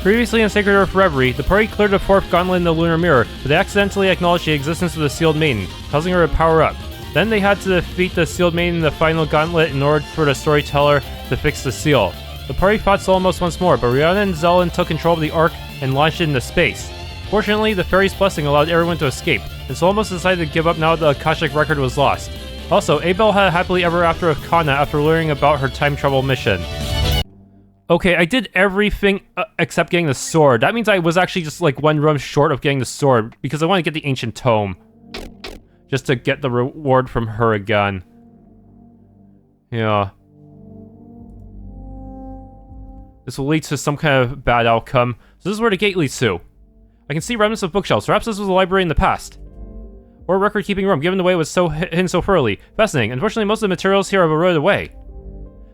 Previously in Sacred Earth Reverie, the party cleared the fourth gauntlet in the Lunar Mirror, but they accidentally acknowledged the existence of the Sealed Maiden, causing her to power up. Then they had to defeat the Sealed Maiden in the final gauntlet in order for the storyteller to fix the seal. The party fought Solomos once more, but Rihanna and Zelen took control of the Ark and launched it into space. Fortunately, the fairy's blessing allowed everyone to escape, and Solomos decided to give up now that the Akashic record was lost. Also, Abelle had a happily ever after with Kana after learning about her time travel mission. Okay, I did everything except getting the sword. That means I was actually just like one room short of getting the sword, because I want to get the Ancient Tome. Just to get the reward from her again. Yeah. This will lead to some kind of bad outcome. So this is where the gate leads to. I can see remnants of bookshelves. Perhaps this was a library in the past. Or a record-keeping room, given the way it was so hidden so thoroughly. Fascinating. Unfortunately, most of the materials here have eroded away.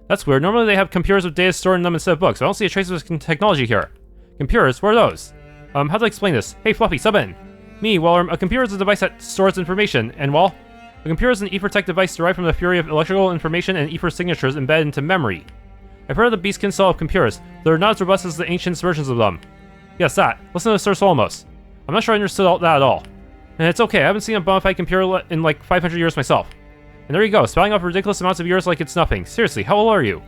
That's weird. Normally they have computers with data stored in them instead of books. I don't see a trace of this technology here. Computers? What are those? How do I explain this? Hey, Fluffy, sub in. Me, well, a computer is a device that stores information, and well, a computer is an ether-tech device derived from the fury of electrical information and ether signatures embedded into memory. I've heard of the beastkin cell of computers, but they're not as robust as the ancient versions of them. Yes, that. Listen to Sir Solomos. I'm not sure I understood that at all. And it's okay, I haven't seen a bona fide computer in like 500 years myself. And there you go, spouting off ridiculous amounts of years like it's nothing. Seriously, how old are you?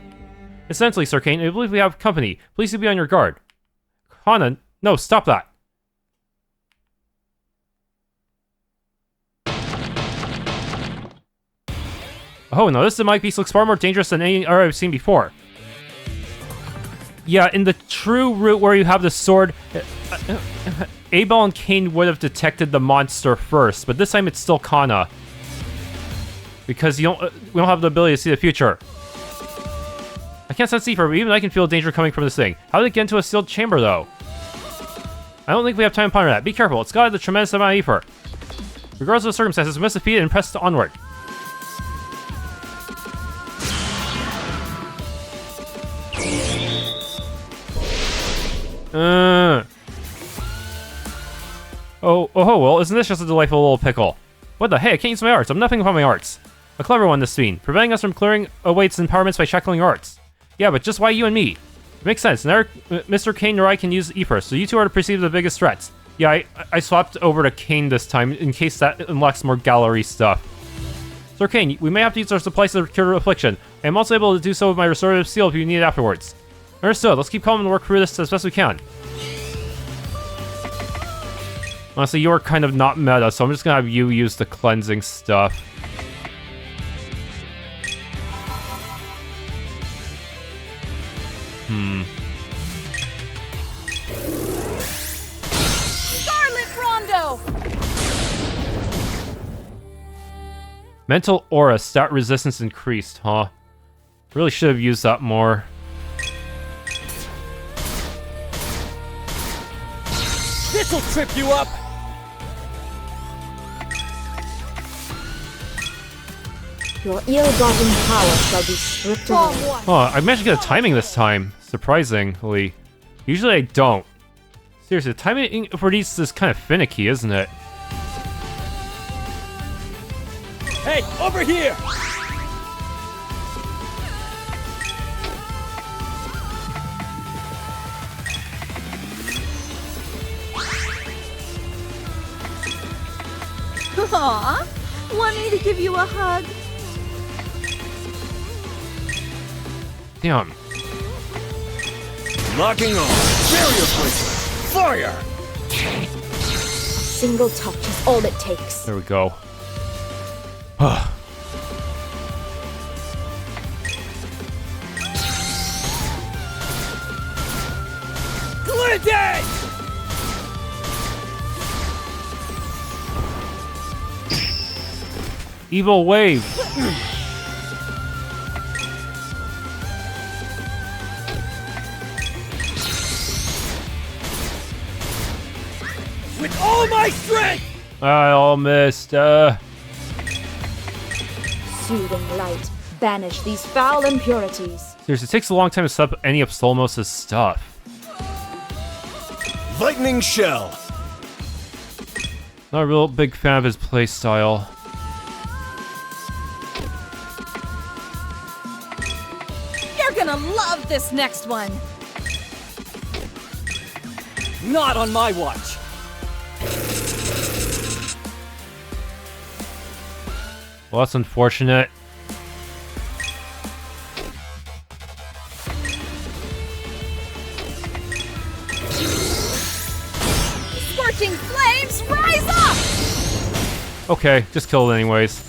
Incidentally, Sir Cain, I believe we have company. Please do be on your guard. Hana, no, stop that. Oh no, this demonic beast looks far more dangerous than any other I've seen before. Yeah, in the true route where you have the sword, Abelle and Cain would have detected the monster first, but this time it's still Kana. Because we don't have the ability to see the future. I can't sense ether, but even I can feel danger coming from this thing. How did it get into a sealed chamber, though? I don't think we have time to ponder that. Be careful, it's got a tremendous amount of ether. Regardless of the circumstances, we must defeat it and press onward. Oh, well, isn't this just a delightful little pickle? What the hey, I can't use my arts. I'm nothing without my arts. A clever one, this fiend, preventing us from clearing away its empowerments by shackling arts. Yeah, but just why you and me? It makes sense. Neither Mr. Cain nor I can use ether, so you two are to perceive the biggest threats. Yeah, I swapped over to Cain this time, in case that unlocks more gallery stuff. Sir Cain, we may have to use our supplies to cure the affliction. I am also able to do so with my restorative seal if you need it afterwards. Understood, let's keep calm and work through this as best we can. Honestly, you are kind of not meta, so I'm just gonna have you use the cleansing stuff. Scarlet Rondo! Mental aura, stat resistance increased, huh? Really should have used that more. This'll trip you up! Your ill-gotten power shall be stripped away. Oh, I managed to get a timing this time, surprisingly. Usually I don't. Seriously, the timing for these is kind of finicky, isn't it? Hey, over here! Aw, want me to give you a hug? Damn. Locking on. Barrier placement. Fire! Single touch is all it takes. There we go. Glidden! Evil wave. With all my strength! I all missed. Soothing light, banish these foul impurities. Seriously, it takes a long time to set up any of Solomos' stuff. Lightning shell. Not a real big fan of his playstyle. You're gonna love this next one! Not on my watch! Well, that's unfortunate. Scorching flames, rise up! Okay, just kill it anyways.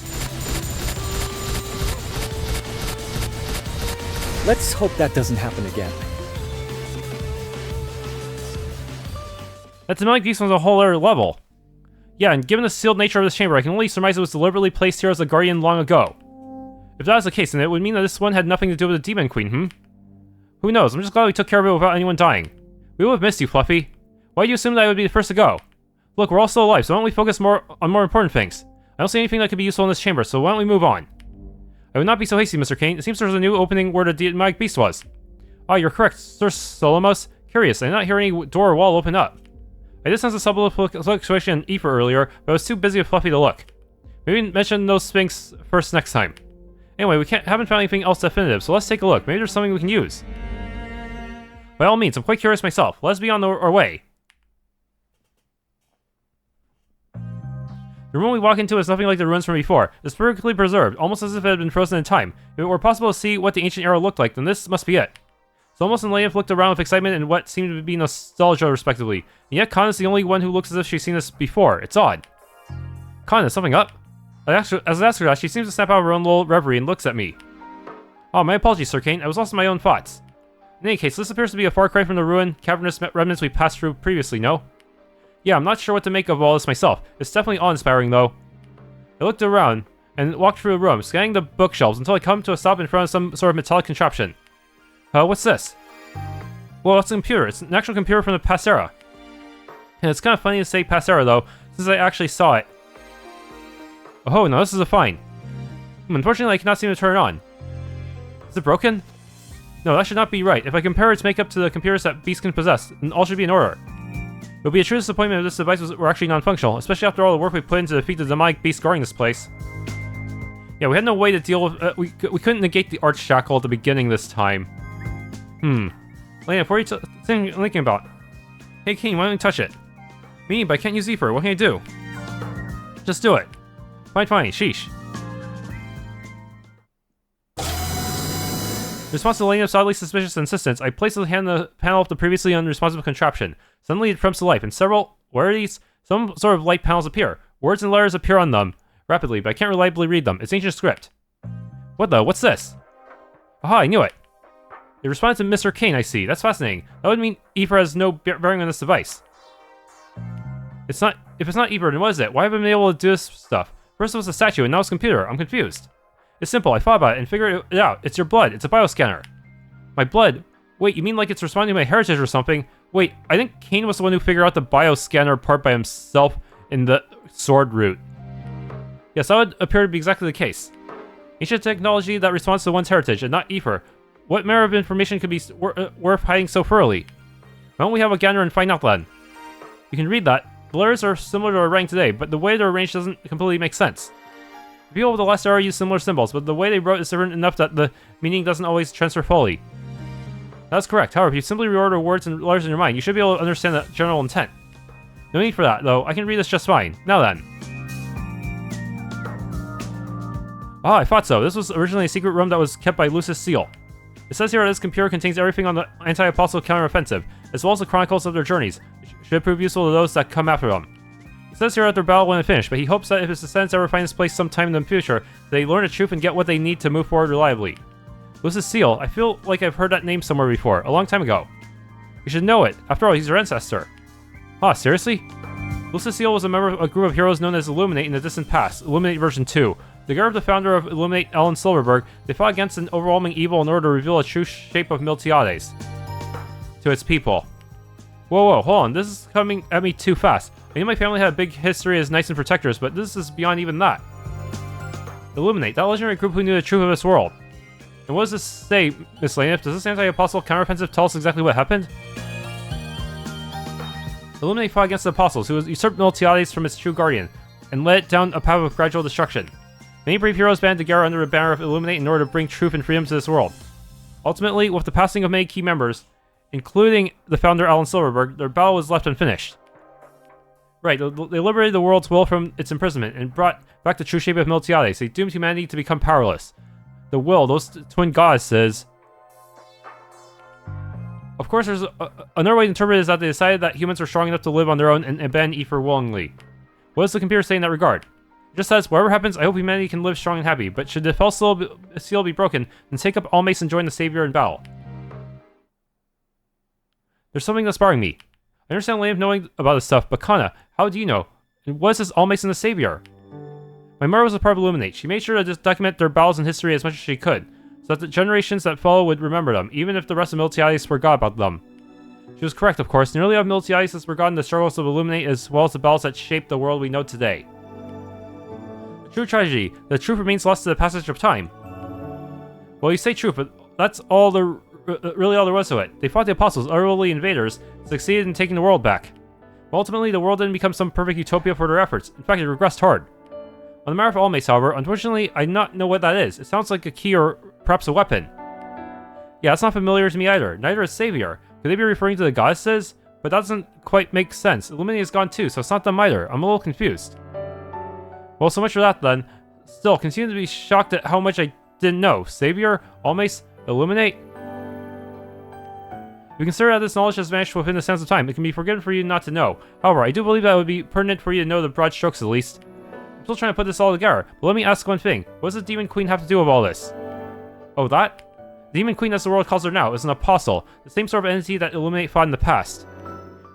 Let's hope that doesn't happen again. That demonic beast was a whole other level. Yeah, and given the sealed nature of this chamber, I can only surmise it was deliberately placed here as a guardian long ago. If that is the case, then it would mean that this one had nothing to do with the Demon Queen, Who knows? I'm just glad we took care of it without anyone dying. We would have missed you, Fluffy. Why do you assume that I would be the first to go? Look, we're all still alive, so why don't we focus more on more important things? I don't see anything that could be useful in this chamber, so why don't we move on? I would not be so hasty, Mr. Cain. It seems there's a new opening where the demonic beast was. Ah, you're correct, Sir Solomos. Curious, I did not hear any door or wall open up. I did sense a subtle fluctuation in ether earlier, but I was too busy with Fluffy to look. Maybe mention those things first next time. Anyway, we haven't found anything else definitive, so let's take a look. Maybe there's something we can use. By all means, I'm quite curious myself. Let's be on our way. The room we walk into is nothing like the ruins from before. It's perfectly preserved, almost as if it had been frozen in time. If it were possible to see what the ancient era looked like, then this must be it. Solomos and Leif looked around with excitement and what seemed to be nostalgia, respectively. And yet Kana is the only one who looks as if she's seen this before. It's odd. Kana, is something up? As I ask her that, she seems to snap out of her own little reverie and looks at me. Oh, my apologies, Sir Cain. I was lost in my own thoughts. In any case, this appears to be a far cry from the ruined, cavernous remnants we passed through previously, no? Yeah, I'm not sure what to make of all this myself. It's definitely awe-inspiring, though. I looked around and walked through the room, scanning the bookshelves until I come to a stop in front of some sort of metallic contraption. What's this? Well, it's a computer. It's an actual computer from the past era. And it's kind of funny to say past era, though, since I actually saw it. Oh, no, this is a fine. Unfortunately, I cannot seem to turn it on. Is it broken? No, that should not be right. If I compare its makeup to the computers that beasts can possess, then all should be in order. It would be a true disappointment if this device were actually non-functional, especially after all the work we put in to defeat the demonic beast guarding this place. Yeah, we had no way to deal with... we couldn't negate the Arts Shackle at the beginning this time. Lena, what are you thinking about? Hey, Cain, why don't you touch it? Me, but I can't use Ether. What can I do? Just do it. Fine, sheesh. In response to Lena's oddly suspicious insistence, I placed the hand on the panel of the previously unresponsive contraption. Suddenly it comes to life, and several... what are these? Some sort of light panels appear. Words and letters appear on them rapidly, but I can't reliably read them. It's ancient script. What the? What's this? Aha, I knew it. It responded to Mr. Cain, I see. That's fascinating. That would mean Ether has no bearing on this device. If it's not Ether, then what is it? Why have I been able to do this stuff? First it was a statue, and now it's a computer. I'm confused. It's simple. I thought about it and figured it out. It's your blood. It's a bioscanner. My blood? Wait, you mean like it's responding to my heritage or something? Wait, I think Cain was the one who figured out the bioscanner part by himself in the sword route. Yes, that would appear to be exactly the case. Ancient technology that responds to one's heritage, and not Ether. What manner of information could be worth hiding so thoroughly? Why don't we have a gander and find out then? You can read that. The letters are similar to our writing today, but the way they're arranged doesn't completely make sense. The people of the last era use similar symbols, but the way they wrote is different enough that the meaning doesn't always transfer fully. That's correct. However, if you simply reorder words and letters in your mind, you should be able to understand the general intent. No need for that, though. I can read this just fine. Now then. Ah, I thought so. This was originally a secret room that was kept by Lucis Seal. It says here that this computer contains everything on the anti-apostle counteroffensive, as well as the chronicles of their journeys, which should prove useful to those that come after them. It says here that their battle wouldn't finish, but he hopes that if his descendants ever find this place sometime in the future, they learn the truth and get what they need to move forward reliably. Lucis Seal, I feel like I've heard that name somewhere before, a long time ago. You should know it. After all, he's your ancestor. Ah, seriously? Lucis Seal was a member of a group of heroes known as Illuminate in the distant past, Illuminate version 2. Together with the founder of Illuminate, Alan Silverberg, they fought against an overwhelming evil in order to reveal the true shape of Miltiades to its people. Whoa, hold on, this is coming at me too fast. I knew my family had a big history as knights and protectors, but this is beyond even that. Illuminate, that legendary group who knew the truth of this world. And what does this say, Miss Lanif? Does this anti-apostle counteroffensive tell us exactly what happened? Illuminate fought against the apostles, who usurped Miltiades from its true guardian, and led it down a path of gradual destruction. Many brave heroes banded together under the banner of Illuminate in order to bring truth and freedom to this world. Ultimately, with the passing of many key members, including the founder Alan Silverberg, their battle was left unfinished. Right, they liberated the world's will from its imprisonment and brought back the true shape of Miltiades. They doomed humanity to become powerless. The will, those twin goddesses. Of course, there's another way to interpret it is that they decided that humans are strong enough to live on their own and abandon Ether willingly. What does the computer say in that regard? It just says, whatever happens, I hope humanity can live strong and happy, but should the fell seal be broken, then take up Almace and join the Savior in battle. There's something that's bothering me. I understand Lane of knowing about this stuff, but Kana, how do you know? And what is this Almace and the Savior? My mother was a part of Illuminate. She made sure to just document their battles in history as much as she could, so that the generations that follow would remember them, even if the rest of Miltiades forgot about them. She was correct, of course. Nearly all of Miltiades has forgotten the struggles of Illuminate as well as the battles that shaped the world we know today. The true tragedy, the truth remains lost to the passage of time. Well, you say truth, but that's all really all there was to it. They fought the Apostles, utterly invaders, succeeded in taking the world back. But ultimately, the world didn't become some perfect utopia for their efforts. In fact, it regressed hard. On the matter of Almace, however, unfortunately, I do not know what that is. It sounds like a key or perhaps a weapon. Yeah, that's not familiar to me either. Neither is Savior. Could they be referring to the goddesses? But that doesn't quite make sense. Illuminate is gone too, so it's not them either. I'm a little confused. Well, so much for that then. Still, continue to be shocked at how much I didn't know. Savior, Almace, Illuminate. If you consider that this knowledge has vanished within the sands of time, it can be forgiven for you not to know. However, I do believe that it would be pertinent for you to know the broad strokes at least. I'm still trying to put this all together, but let me ask one thing. What does the Demon Queen have to do with all this? Oh, that? The Demon Queen, as the world calls her now, is an apostle, the same sort of entity that Illuminate fought in the past.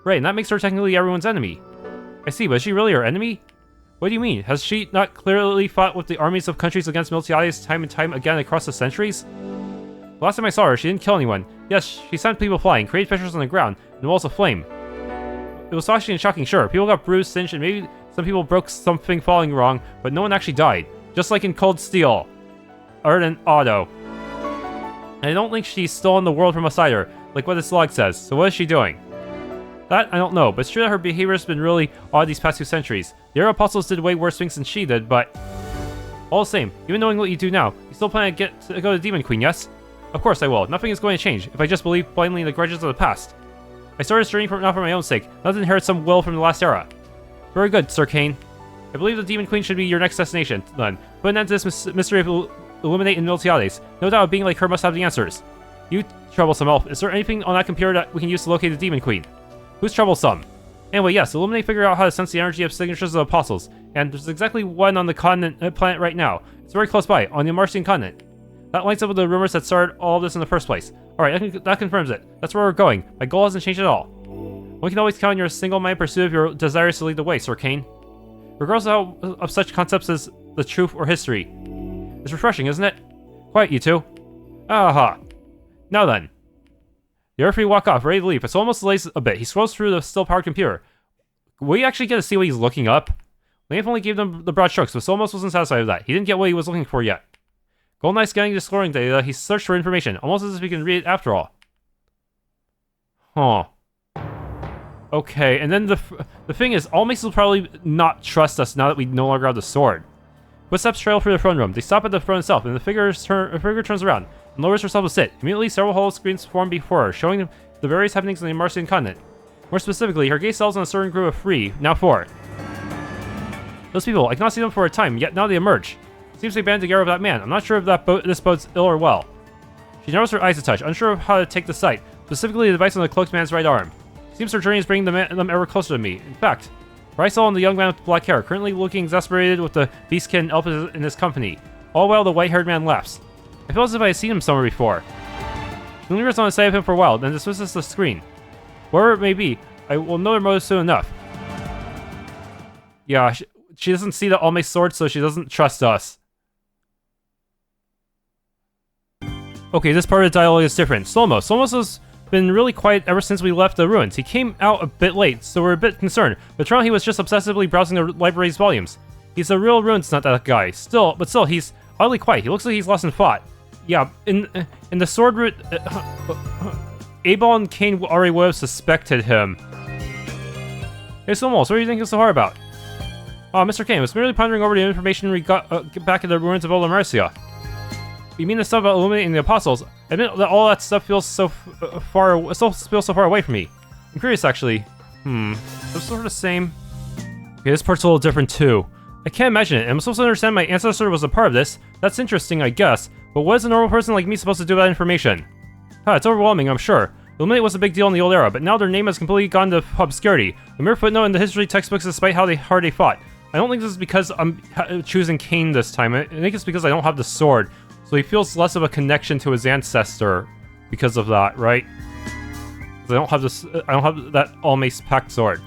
Right, and that makes her technically everyone's enemy. I see, but is she really her enemy? What do you mean? Has she not clearly fought with the armies of countries against Miltiades time and time again across the centuries? The last time I saw her, she didn't kill anyone. Yes, she sent people flying, created pictures on the ground, and walls of flame. It was actually shocking, sure. People got bruised, singed, and maybe some people broke something falling wrong, but no one actually died. Just like in Cold Steel. Ardent Auto. And I don't think she's stolen the world from beside her, like what this log says. So what is she doing? That, I don't know, but it's true that her behavior has been really odd these past few centuries. The other apostles did way worse things than she did, but... all the same, even knowing what you do now, you still plan to go to Demon Queen, yes? Of course I will. Nothing is going to change if I just believe blindly in the grudges of the past. I started this journey not for my own sake, not to inherit some will from the last era. Very good, Sir Cain. I believe the Demon Queen should be your next destination, then. Put an end to this mystery of Illuminate and Miltiades. No doubt being like her must have the answers. You troublesome elf, is there anything on that computer that we can use to locate the Demon Queen? Who's troublesome? Anyway, yes, Illuminate figured out how to sense the energy of signatures of apostles, and there's exactly one on the planet right now. It's very close by, on the Amarcian continent. That lines up with the rumors that started all of this in the first place. Alright, that confirms it. That's where we're going. My goal hasn't changed at all. One can always count on your single-minded pursuit of your desires to lead the way, Sir Cain. Regardless of such concepts as the truth or history. It's refreshing, isn't it? Quiet, you two. Aha. Now then. The referee walk off, ready to leave, but almost delays a bit. He scrolls through the still-powered computer. We actually get to see what he's looking up. Leif only gave them the broad strokes, but almost wasn't satisfied with that. He didn't get what he was looking for yet. Golden Knight's getting the scoring data. He searched for information, almost as if he can read it after all. Huh. Okay, and then the thing is, Almace will probably not trust us now that we no longer have the sword. Footsteps trail through the throne room. They stop at the throne itself, and the figure turns around and lowers herself to sit. Immediately, several hollow screens form before her, showing the various happenings on the Amarcian continent. More specifically, her gaze settles on a certain group of 3, now 4. Those people, I cannot see them for a time, yet now they emerge. Seems they band together with that man. I'm not sure if this bodes ill or well. She narrows her eyes a touch, unsure of how to take the sight, specifically the device on the cloaked man's right arm. Seems her journey is bringing them ever closer to me. In fact, her eyes fall on the young man with black hair, currently looking exasperated with the beastkin elf in his company. All while the white-haired man laughs. I feel as if I had seen him somewhere before. She lingers on the side of him for a while, then dismisses the screen. Wherever it may be, I will know their motives soon enough. Yeah, she doesn't see the Almace sword, so she doesn't trust us. Okay, this part of the dialogue is different. Solomos. Solomos has been really quiet ever since we left the ruins. He came out a bit late, so we're a bit concerned. But turns out he was just obsessively browsing the library's volumes. He's a real ruins nut, that guy. Still, he's oddly quiet. He looks like he's lost in thought. Yeah, in the sword route, Abelle and Cain already would have suspected him. Hey, Solomos, what are you thinking so hard about? Mr. Cain was merely pondering over the information we got back in the ruins of Amarcia. You mean the stuff about illuminating the apostles? I admit that all that stuff feels so far away from me. I'm curious, actually. They're sort of the same. Okay, this part's a little different too. I can't imagine it. I'm supposed to understand my ancestor was a part of this. That's interesting, I guess. But what is a normal person like me supposed to do with that information? It's overwhelming, I'm sure. Illuminate was a big deal in the old era, but now their name has completely gone to obscurity. A mere footnote in the history textbooks despite how hard they fought. I don't think this is because I'm choosing Cain this time. I think it's because I don't have the sword. So he feels less of a connection to his ancestor because of that, right? Because I don't have this. I don't have that Almace pact sword.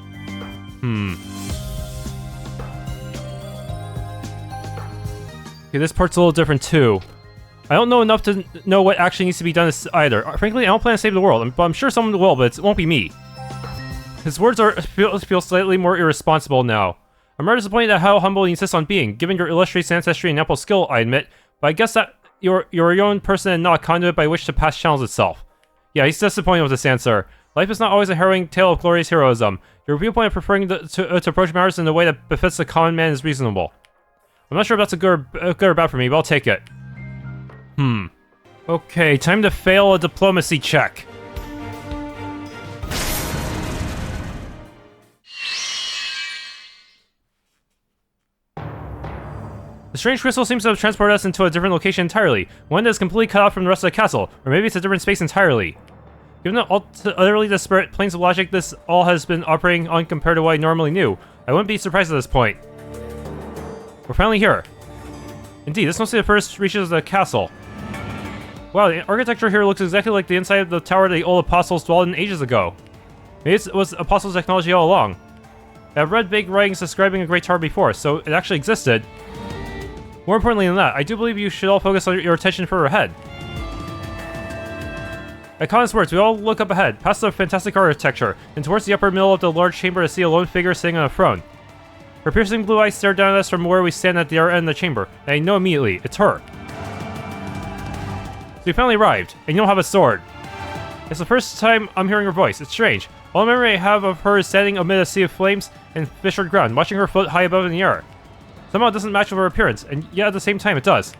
Okay, this part's a little different too. I don't know enough to know what actually needs to be done either. Frankly, I don't plan to save the world, but I'm sure someone will, but it won't be me. His words feel slightly more irresponsible now. I'm rather disappointed at how humble he insists on being, given your illustrious ancestry and ample skill, I admit, but I guess that you're your own person and not a conduit by which to pass channels itself. Yeah, he's disappointed with this answer. Life is not always a harrowing tale of glorious heroism. Your viewpoint of preferring to approach matters in a way that befits the common man is reasonable. I'm not sure if that's a good or bad for me, but I'll take it. Okay, time to fail a diplomacy check. The strange crystal seems to have transported us into a different location entirely, one that is completely cut off from the rest of the castle, or maybe it's a different space entirely. Given the utterly disparate planes of logic this all has been operating on compared to what I normally knew, I wouldn't be surprised at this point. We're finally here. Indeed, this must be the first reaches of the castle. Wow, the architecture here looks exactly like the inside of the tower the old apostles dwelled in ages ago. Maybe it was apostles' technology all along. I've read big writings describing a great tower before, so it actually existed. More importantly than that, I do believe you should all focus on your attention further ahead. At Khan's words, we all look up ahead, past the fantastic architecture, and towards the upper middle of the large chamber to see a lone figure sitting on a throne. Her piercing blue eyes stare down at us from where we stand at the other end of the chamber, and I know immediately, it's her. So we finally arrived, and you don't have a sword. It's the first time I'm hearing her voice. It's strange. All memory I have of her is standing amid a sea of flames and fissured ground, watching her float high above in the air. Somehow it doesn't match with her appearance, and yet at the same time it does.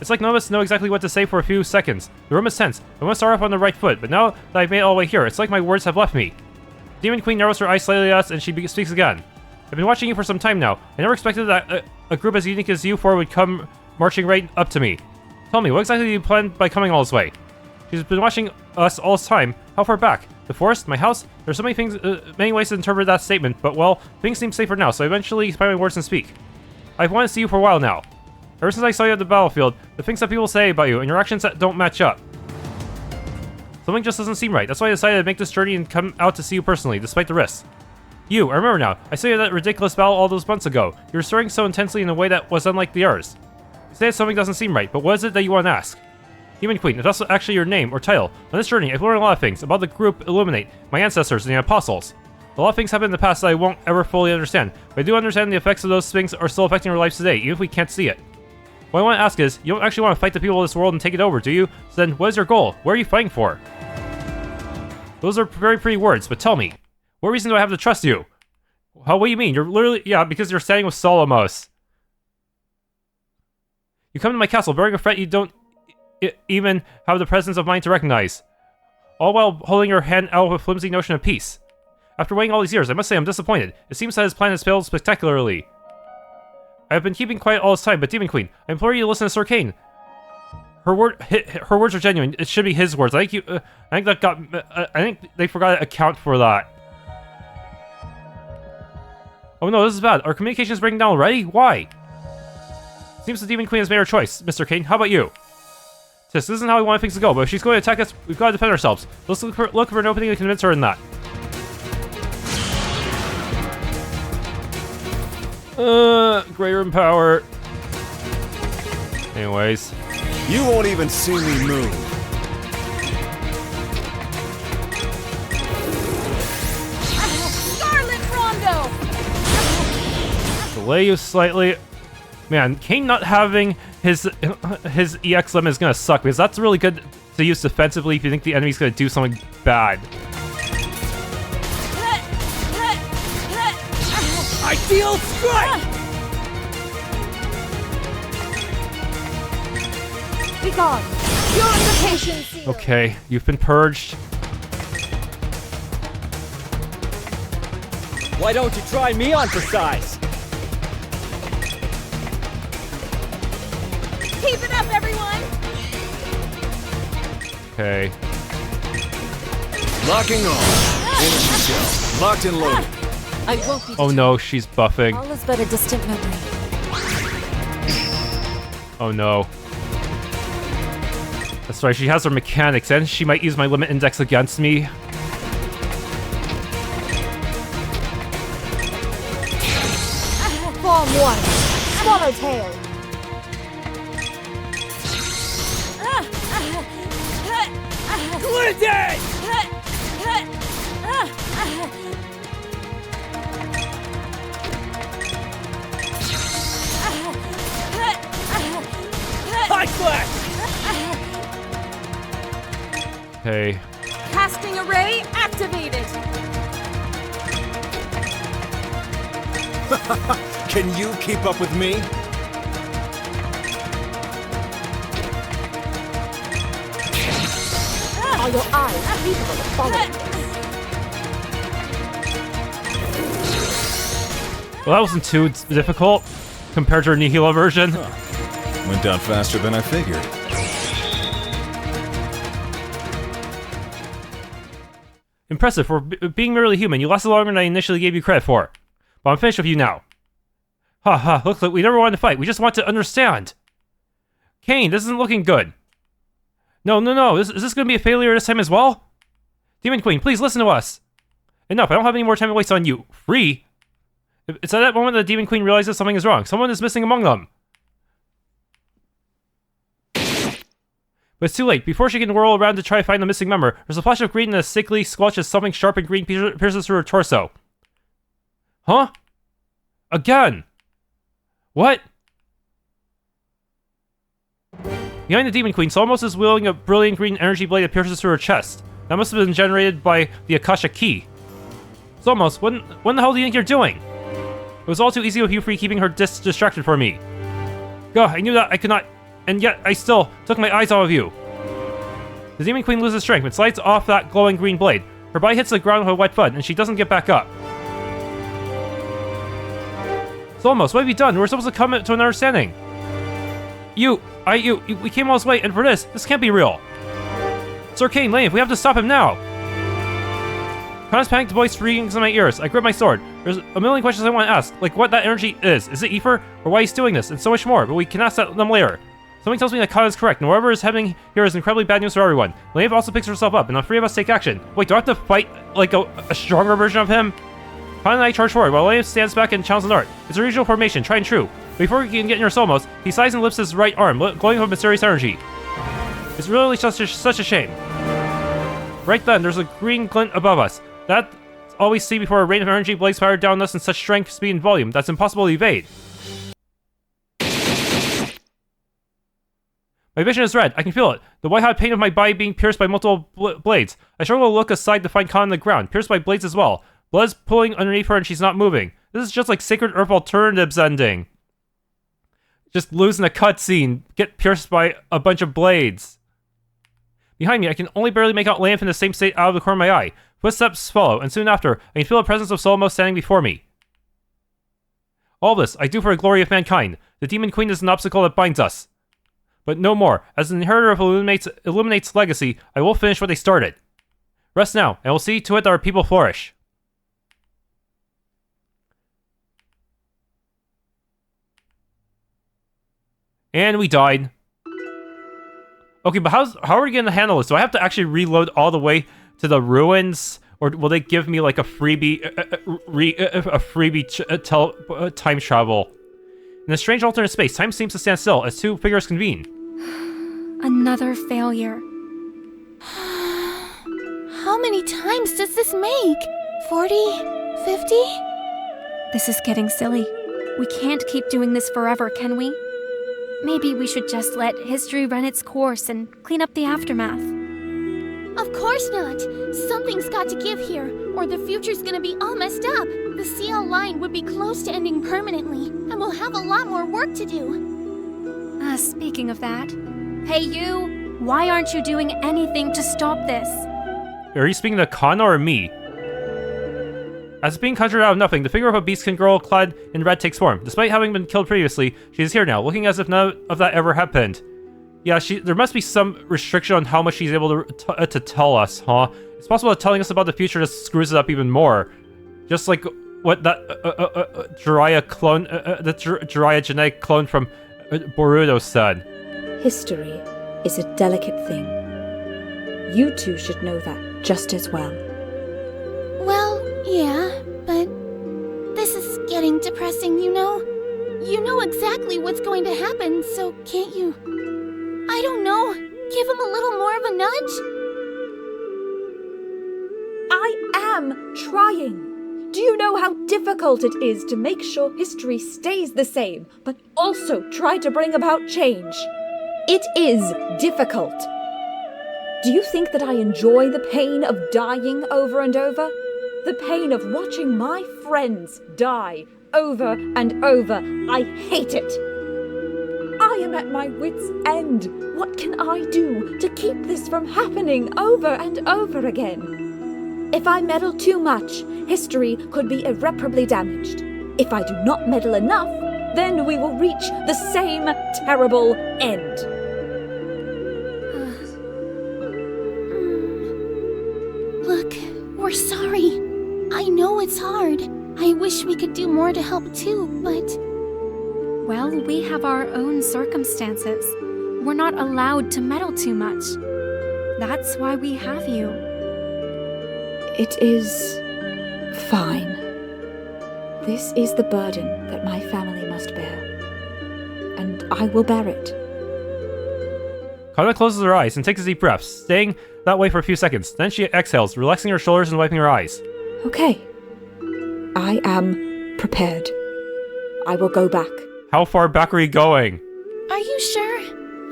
It's like none of us know exactly what to say for a few seconds. The room is tense. I want to start off on the right foot, but now that I've made it all the way here, it's like my words have left me. Demon Queen narrows her eyes slightly at us, and she speaks again. I've been watching you for some time now. I never expected that a group as unique as you four would come marching right up to me. Tell me, what exactly do you plan by coming all this way? She's been watching us all this time. How far back? The forest? My house? There's so many things, many ways to interpret that statement, but well, things seem safer now, so I eventually find my words and speak. I've wanted to see you for a while now. Ever since I saw you at the battlefield, the things that people say about you and your actions that don't match up. Something just doesn't seem right. That's why I decided to make this journey and come out to see you personally, despite the risks. You, I remember now. I saw you at that ridiculous battle all those months ago. You were swearing so intensely in a way that was unlike the others. You say that something doesn't seem right, but what is it that you want to ask? Demon Queen, if that's actually your name or title. On this journey, I've learned a lot of things about the group Illuminate, my ancestors, and the apostles. A lot of things happened in the past that I won't ever fully understand, but I do understand the effects of those things are still affecting our lives today, even if we can't see it. What I want to ask is, you don't actually want to fight the people of this world and take it over, do you? So then, what is your goal? What are you fighting for? Those are very pretty words, but tell me, what reason do I have to trust you? What do you mean? You're literally, yeah, because you're standing with Almace. You come to my castle bearing a threat you don't even have the presence of mind to recognize. All while holding your hand out with a flimsy notion of peace. After waiting all these years, I must say I'm disappointed. It seems that his plan has failed spectacularly. I have been keeping quiet all this time, but Demon Queen, I implore you to listen to Sir Cain. Her words are genuine. It should be his words. I think they forgot to account for that. Oh no, this is bad. Our communication is breaking down already? Why? Seems the Demon Queen has made her choice. Mr. Cain, how about you? This isn't how we want things to go, but if she's going to attack us, we've got to defend ourselves. Let's look for an opening to convince her in that. Greater in power. Anyways. You won't even see me move. Scarlet Rondo! Delay you slightly. Man, Cain not having his EX limit is gonna suck, because that's really good to use defensively if you think the enemy's gonna do something bad. Ideal strike! Be gone! Purification seal! Okay, you've been purged. Why don't you try me on for size? Keep it up, everyone! Okay. Locking on. Energy shell. Locked and loaded. I won't be Oh no, she's buffing. All is but a distant memory. Oh no. That's right, she has her mechanics, and she might use my limit index against me. Form 1. Swallowtail. Glidden! High flash! Okay. Casting array activated. Can you keep up with me? Are your eyes capable of following this? Well, that wasn't too difficult compared to her Nihilo version. Went down faster than I figured. Impressive for being merely human. You lasted longer than I initially gave you credit for. But I'm finished with you now. Ha ha, looks like we never wanted to fight. We just want to understand. Cain, this isn't looking good. No. Is this going to be a failure this time as well? Demon Queen, please listen to us. Enough, I don't have any more time to waste on you. Free? It's at that moment that the Demon Queen realizes something is wrong. Someone is missing among them. But it's too late. Before she can whirl around to try to find the missing member, there's a flash of green and a sickly squelch as something sharp and green pierces through her torso. Huh? Again! What? Behind the Demon Queen, Almace is wielding a brilliant green energy blade that pierces through her chest. That must have been generated by the Akashic Key. Almace, what the hell do you think you're doing? It was all too easy with you free keeping her distracted for me. Gah, I knew that I could not, and yet I still took my eyes off of you. The Demon Queen loses strength and slides off that glowing green blade. Her body hits the ground with a wet thud, and she doesn't get back up. Almace, what have you done? We're supposed to come to an understanding. We came all this way, and for this can't be real. Sir Cain, Lane, we have to stop him now. Connor's panicked voice rings in my ears. I grip my sword. There's a million questions I want to ask, like what that energy is. Is it ether, or why he's doing this, and so much more, but we can ask them later. Something tells me that Connor is correct, and whatever is happening here is incredibly bad news for everyone. Lane also picks herself up, and the three of us take action. Wait, do I have to fight, like, a stronger version of him? Connor and I charge forward, while Lane stands back and channels the dart. It's a regional formation, tried and true. Before we can get near Almace, he sighs and lifts his right arm, glowing with mysterious energy. It's really such a shame. Right then, there's a green glint above us. That's all we see before a rain of energy blades fire down us in such strength, speed, and volume that's impossible to evade. My vision is red. I can feel it. The white-hot pain of my body being pierced by multiple blades. I struggle to look aside to find Khan on the ground, pierced by blades as well. Blood is pulling underneath her and she's not moving. This is just like Sacred Earth Alternatives ending. Just losing a cutscene, get pierced by a bunch of blades. Behind me, I can only barely make out Lamp in the same state out of the corner of my eye. Footsteps follow, and soon after, I can feel the presence of Almace standing before me. All this, I do for the glory of mankind. The Demon Queen is an obstacle that binds us. But no more. As an inheritor of Illuminate's legacy, I will finish what they started. Rest now, and we'll see to it that our people flourish. And we died. Okay, but how are we going to handle this? Do I have to actually reload all the way to the ruins? Or will they give me like a freebie, time travel? In a strange alternate space, time seems to stand still as two figures convene. Another failure. How many times does this make? 40? 50? This is getting silly. We can't keep doing this forever, can we? Maybe we should just let history run its course and clean up the aftermath. Of course not! Something's got to give here, or the future's gonna be all messed up. The CL line would be close to ending permanently, and we'll have a lot more work to do. Speaking of that, Hey you, why aren't you doing anything to stop this? Are you speaking to Kana or me? As being conjured out of nothing, the figure of a beast-kin girl clad in red takes form. Despite having been killed previously, she is here now, looking as if none of that ever happened. Yeah, there must be some restriction on how much she's able to tell us, huh? It's possible that telling us about the future just screws it up even more. Just like what that Jiraiya clone, the Jiraiya genetic clone from Boruto said. History is a delicate thing. You two should know that just as well. Well, yeah, but this is getting depressing, you know? You know exactly what's going to happen, so can't you, I don't know, give him a little more of a nudge? I am trying. Do you know how difficult it is to make sure history stays the same, but also try to bring about change? It is difficult. Do you think that I enjoy the pain of dying over and over? The pain of watching my friends die over and over. I hate it. I am at my wit's end. What can I do to keep this from happening over and over again? If I meddle too much, history could be irreparably damaged. If I do not meddle enough, then we will reach the same terrible end. Look, we're sorry. I know it's hard. I wish we could do more to help too, but... Well, we have our own circumstances. We're not allowed to meddle too much. That's why we have you. It is fine. This is the burden that my family must bear, and I will bear it. Kana closes her eyes and takes a deep breath, staying that way for a few seconds. Then she exhales, relaxing her shoulders and wiping her eyes. Okay. I am prepared. I will go back. How far back are you going? Are you sure?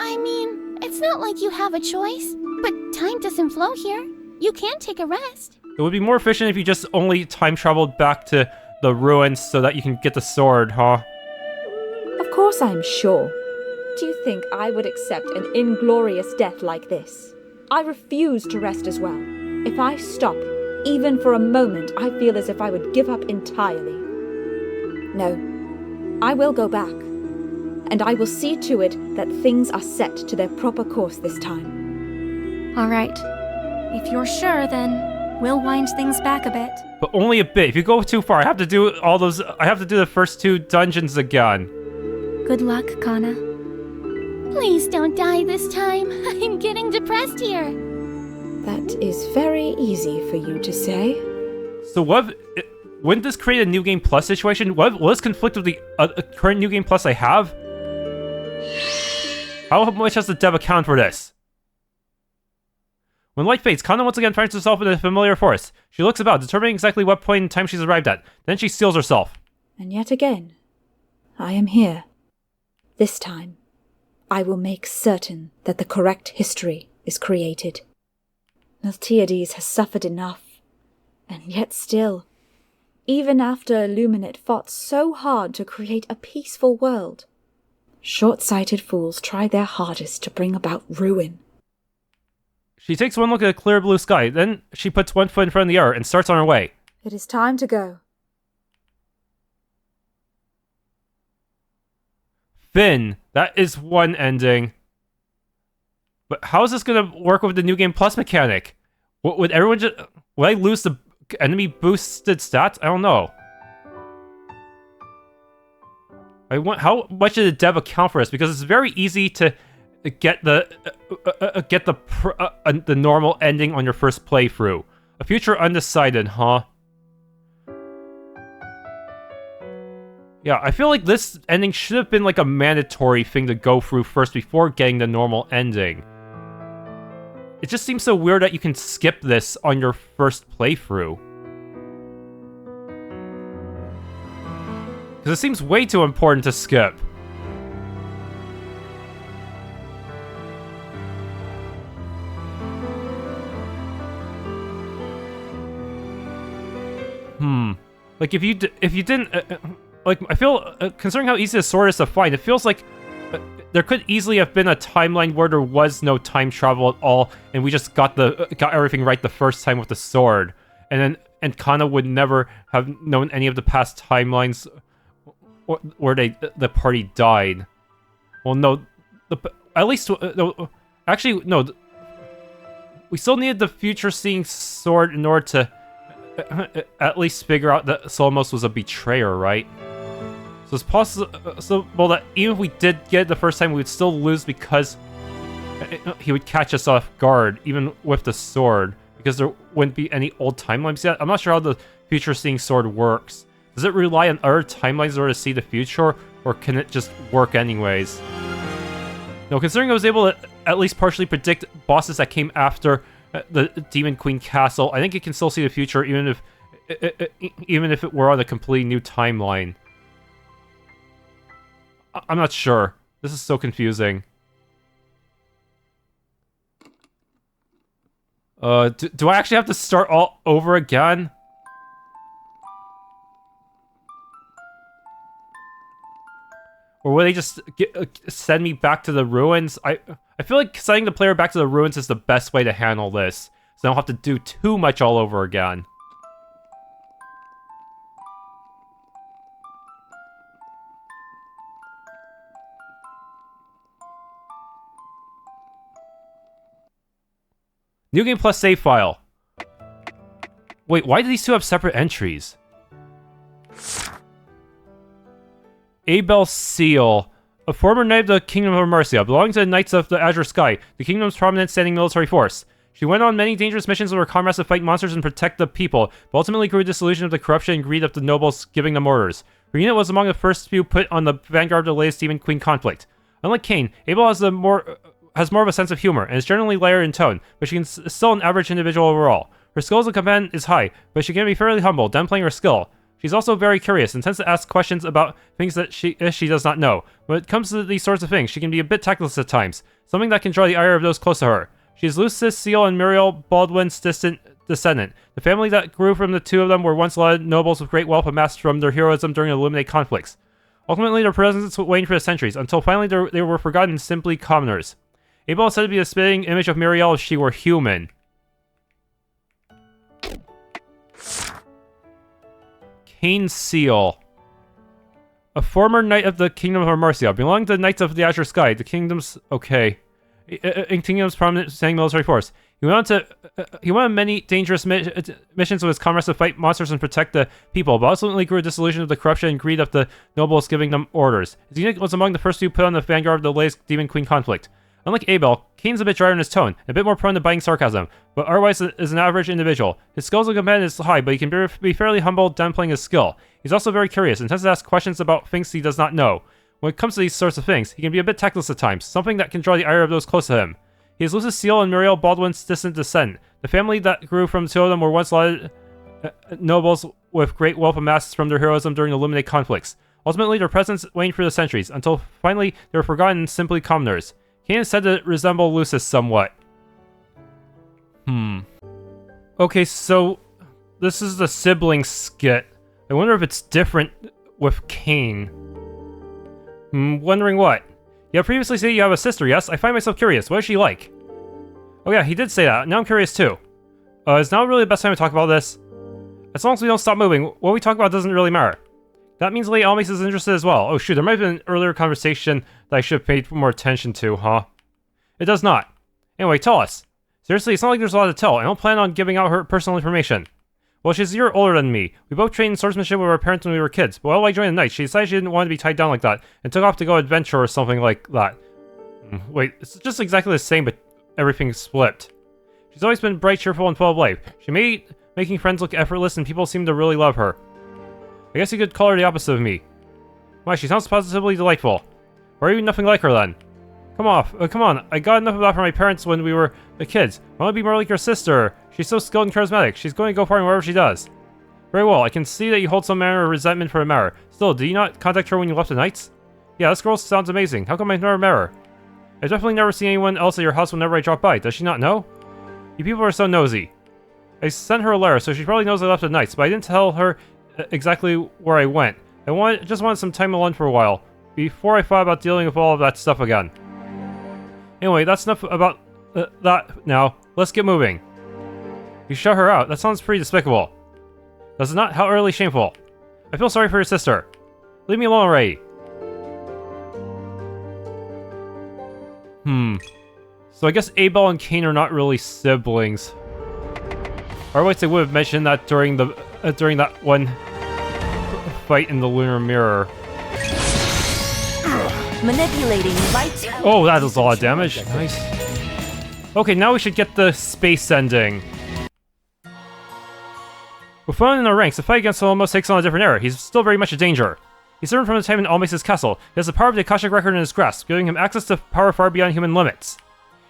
I mean, it's not like you have a choice, but time doesn't flow here. You can take a rest. It would be more efficient if you just only time traveled back to the ruins so that you can get the sword, huh? Of course I'm sure. Do you think I would accept an inglorious death like this? I refuse to rest as well. If I stop, even for a moment, I feel as if I would give up entirely. No, I will go back, and I will see to it that things are set to their proper course this time. All right. If you're sure, then we'll wind things back a bit. But only a bit. If you go too far, I have to do the first 2 dungeons again. Good luck, Kana. Please don't die this time. I'm getting depressed here. That is very easy for you to say. So wouldn't this create a New Game Plus situation? Will this conflict with the current New Game Plus I have? How much has the dev account for this? When light fades, Kana once again finds herself in a familiar forest. She looks about, determining exactly what point in time she's arrived at. Then she steels herself. And yet again, I am here. This time, I will make certain that the correct history is created. Miltiades has suffered enough, and yet still, even after Illuminate fought so hard to create a peaceful world, short-sighted fools try their hardest to bring about ruin. She takes one look at the clear blue sky, then she puts one foot in front of the other and starts on her way. It is time to go. Finn, that is one ending. But how is this gonna work with the New Game Plus mechanic? Would everyone just... Would I lose the enemy boosted stats? I don't know. How much did the dev account for this? Because it's very easy to get the normal ending on your first playthrough. A Future Undecided, huh? Yeah, I feel like this ending should have been like a mandatory thing to go through first before getting the normal ending. It just seems so weird that you can skip this on your first playthrough. Because it seems way too important to skip. Like if you didn't like, I feel considering how easy the sword is to find, it feels like there could easily have been a timeline where there was no time travel at all, and we just got everything right the first time with the sword, and Kana would never have known any of the past timelines where the party died. Well, no, at least no, actually no. We still needed the future-seeing sword in order to at least figure out that Almace was a betrayer, right? So it's possible that even if we did get it the first time, we would still lose because he would catch us off guard, even with the sword, because there wouldn't be any old timelines yet. I'm not sure how the future-seeing sword works. Does it rely on other timelines in order to see the future, or can it just work anyways? No, considering I was able to at least partially predict bosses that came after the Demon Queen Castle, I think it can still see the future even if it were on a completely new timeline. I'm not sure. This is so confusing. Do I actually have to start all over again? Or will they just send me back to the ruins? I feel like sending the player back to the ruins is the best way to handle this, so I don't have to do too much all over again. New Game Plus save file. Wait, why do these two have separate entries? Abelle Seal, a former knight of the Kingdom of Amarcia, belonging to the Knights of the Azure Sky, the kingdom's prominent standing military force. She went on many dangerous missions with her comrades to fight monsters and protect the people, but ultimately grew disillusioned of the corruption and greed of the nobles giving them orders. Her unit was among the first few put on the vanguard of the latest Demon Queen conflict. Unlike Cain, Abelle has more of a sense of humor, and is generally lighter in tone, but she is still an average individual overall. Her skill as a command is high, but she can be fairly humble, downplaying her skill. She's also very curious and tends to ask questions about things that she does not know. When it comes to these sorts of things, she can be a bit tactless at times, something that can draw the ire of those close to her. She is Lucis Seal and Muriel Baldwin's distant descendant. The family that grew from the two of them were once lauded nobles with great wealth amassed from their heroism during the Illuminate conflicts. Ultimately, their presence waned for the centuries, until finally they were forgotten and simply commoners. Abelle is said to be the spitting image of Muriel if she were human. Cain Seal, a former knight of the Kingdom of Amarcia, belonging to the Knights of the Azure Sky, the kingdom's in kingdom's prominent standing military force. He went on many dangerous missions with his comrades to fight monsters and protect the people, but ultimately grew disillusioned of the corruption and greed of the nobles giving them orders. His unit was among the first few put on the vanguard of the latest Demon Queen conflict. Unlike Abelle, Cain's a bit drier in his tone, and a bit more prone to biting sarcasm, but otherwise is an average individual. His skill as a command is high, but he can be fairly humble, downplaying his skill. He's also very curious, and tends to ask questions about things he does not know. When it comes to these sorts of things, he can be a bit tactless at times, something that can draw the ire of those close to him. He is Lucis Seal and Muriel Baldwin's distant descent. The family that grew from the two of them were once lauded nobles with great wealth amassed from their heroism during the Illuminate conflicts. Ultimately, their presence waned for the centuries, until finally they were forgotten and simply commoners. Cain is said to resemble Lucis somewhat. Okay, so this is the sibling skit. I wonder if it's different with Cain. Wondering what? You have previously said you have a sister, yes? I find myself curious. What is she like? Oh yeah, he did say that. Now I'm curious too. Is now really the best time to talk about this? As long as we don't stop moving, what we talk about doesn't really matter. That means Lady Almace is interested as well. Oh shoot, there might have been an earlier conversation that I should have paid more attention to, huh? It does not. Anyway, tell us. Seriously, it's not like there's a lot to tell. I don't plan on giving out her personal information. Well, she's a year older than me. We both trained in swordsmanship with our parents when we were kids, but while I joined the Knights, she decided she didn't want to be tied down like that, and took off to go adventure or something like that. Wait, it's just exactly the same, but everything's flipped. She's always been bright, cheerful, and full of life. She made making friends look effortless, and people seem to really love her. I guess you could call her the opposite of me. Why, she sounds positively delightful. Or even nothing like her then. Come on, I got enough of that from my parents when we were the kids. I want to be more like your sister. She's so skilled and charismatic. She's going to go far in whatever she does. Very well, I can see that you hold some manner of resentment for Amara. Still, did you not contact her when you left the Knights? Yeah, this girl sounds amazing. How come I've never met her? I've definitely never seen anyone else at your house whenever I drop by. Does she not know? You people are so nosy. I sent her a letter, so she probably knows I left the Knights, but I didn't tell her exactly where I went. I just wanted some time alone for a while. before I thought about dealing with all of that stuff again. Anyway, that's enough about that now. Let's get moving. You shut her out. That sounds pretty despicable. Does it not? How utterly shameful. I feel sorry for your sister. Leave me alone already. So I guess Abelle and Cain are not really siblings. Or wait, they would have mentioned that during the during that one fight in the lunar mirror. Manipulating light. Oh, that does a lot of damage. Nice. Okay, now we should get the space ending. We're falling in our ranks. The fight against Almace takes on a different era. He's still very much a danger. He's served from the time in Almace's castle. He has the power of the Akashic record in his grasp, giving him access to power far beyond human limits.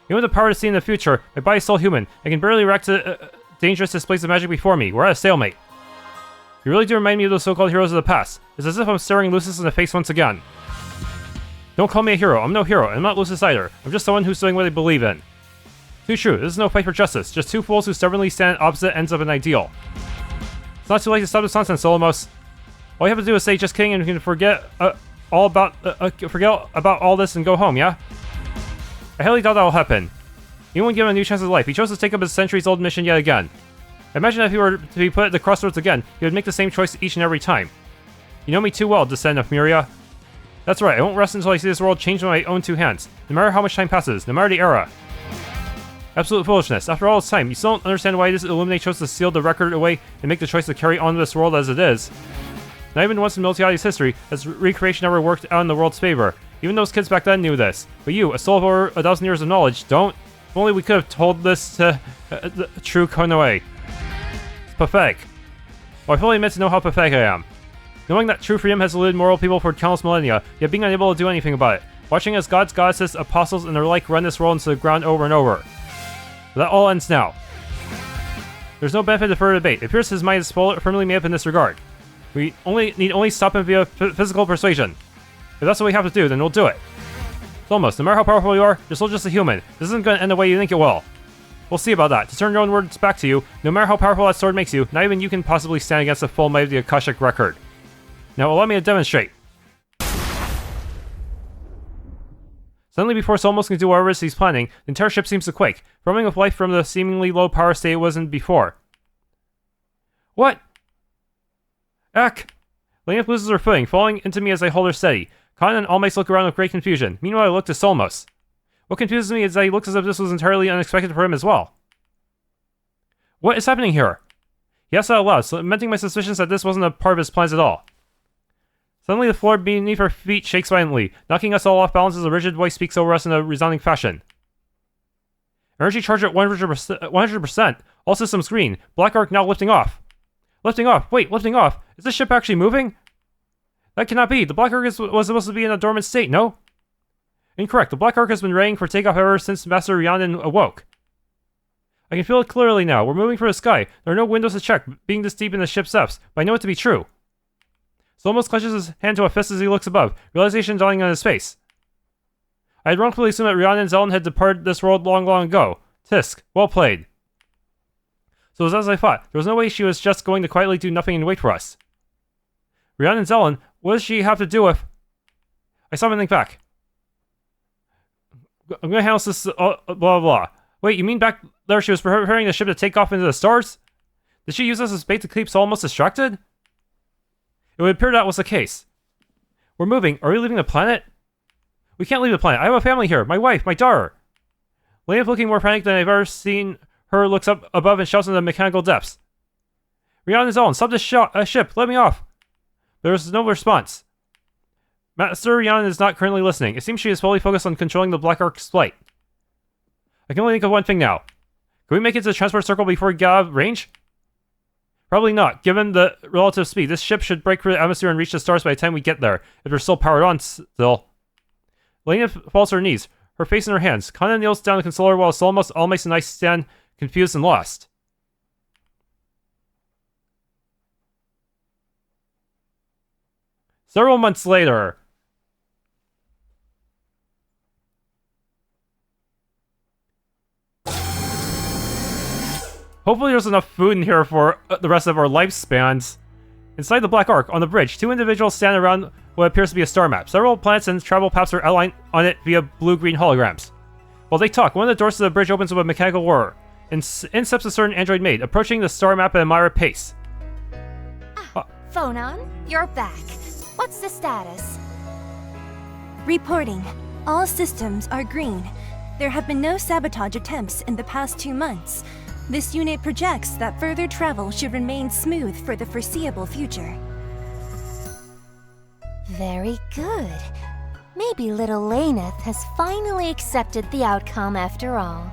Even with the power to see in the future, my body's still human. I can barely react to dangerous displays of magic before me. We're at a stalemate. You really do remind me of those so-called heroes of the past. It's as if I'm staring Lucis in the face once again. Don't call me a hero. I'm no hero. I'm not Lucis either. I'm just someone who's doing what they believe in. Too true. This is no fight for justice. Just two fools who stubbornly stand at opposite ends of an ideal. It's not too late to stop this nonsense, Almace. All you have to do is say just kidding and you can forget all about this and go home, yeah? I highly doubt that'll happen. Even when given a new chance of life, he chose to take up his centuries-old mission yet again. I imagine if he were to be put at the crossroads again, he would make the same choice each and every time. You know me too well, Descendant of Amarcia. That's right, I won't rest until I see this world changed with my own two hands, no matter how much time passes, no matter the era. Absolute foolishness. After all this time, you still don't understand why this Illuminate chose to seal the record away and make the choice to carry on this world as it is. Not even once in Multiality's history has recreation ever worked out in the world's favor. Even those kids back then knew this. But you, a soul of over 1,000 years of knowledge, don't? If only we could have told this to the true Konoe. It's pathetic. Well, I fully admit to know how pathetic I am. Knowing that true freedom has eluded moral people for countless millennia, yet being unable to do anything about it. Watching as gods, goddesses, apostles, and their like run this world into the ground over and over. But that all ends now. There's no benefit to further debate. It appears his mind is firmly made up in this regard. We need stop him via physical persuasion. If that's what we have to do, then we'll do it. It's almost, no matter how powerful you are, you're still just a human. This isn't going to end the way you think it will. We'll see about that. To turn your own words back to you, no matter how powerful that sword makes you, not even you can possibly stand against the full might of the Akashic record. Now allow me to demonstrate. Suddenly, before Solmos can do whatever it is he's planning, the entire ship seems to quake, throbbing with life from the seemingly low power state it was in before. What? Ack! Lena loses her footing, falling into me as I hold her steady. Cain and Almace look around with great confusion. Meanwhile, I look to Solmos. What confuses me is that he looks as if this was entirely unexpected for him as well. What is happening here? He asked out loud, cementing my suspicions that this wasn't a part of his plans at all. Suddenly, the floor beneath our feet shakes violently, knocking us all off balance as a rigid voice speaks over us in a resounding fashion. Energy charge at 100%. All systems green. Black Ark now lifting off. Lifting off. Wait, lifting off. Is this ship actually moving? That cannot be. The Black Ark was supposed to be in a dormant state, no? Incorrect. The Black Ark has been readying for takeoff ever since Master Rhiannon awoke. I can feel it clearly now. We're moving for the sky. There are no windows to check, being this deep in the ship's depths, but I know it to be true. Solmos clutches his hand to a fist as he looks above, realization dawning on his face. I had wrongfully assumed that Rhiannon and Zelen had departed this world long, long ago. Tisk, well played. So it was as I thought. There was no way she was just going to quietly do nothing and wait for us. Rhiannon and Zelen, what does she have to do with... I saw him and think back. I'm gonna handle this, blah, blah, blah. Wait, you mean back there she was preparing the ship to take off into the stars? Did she use us as bait to keep Solmos distracted? It would appear that was the case. We're moving. Are we leaving the planet? We can't leave the planet. I have a family here. My wife, my daughter. Lena, looking more frantic than I've ever seen her, looks up above and shouts in the mechanical depths. Rhiannon is on. Stop this ship. Let me off. There is no response. Master Rhiannon is not currently listening. It seems she is fully focused on controlling the Black Ark's flight. I can only think of one thing now. Can we make it to the transport circle before we get out of range? Probably not. Given the relative speed, this ship should break through the atmosphere and reach the stars by the time we get there, if we're still powered on still. Lena falls to her knees, her face in her hands. Kana kneels down to console her while Solmos, Almace, and I stand confused and lost. Several months later. Hopefully there's enough food in here for the rest of our lifespans. Inside the Black Ark, on the bridge, two individuals stand around what appears to be a star map. Several planets and travel paths are outlined on it via blue-green holograms. While they talk, one of the doors to the bridge opens with a mechanical whir. In steps a certain android maid, approaching the star map at a moderate pace. Phonon, you're back. What's the status? Reporting. All systems are green. There have been no sabotage attempts in the past 2 months. This unit projects that further travel should remain smooth for the foreseeable future. Very good. Maybe little Laneth has finally accepted the outcome after all.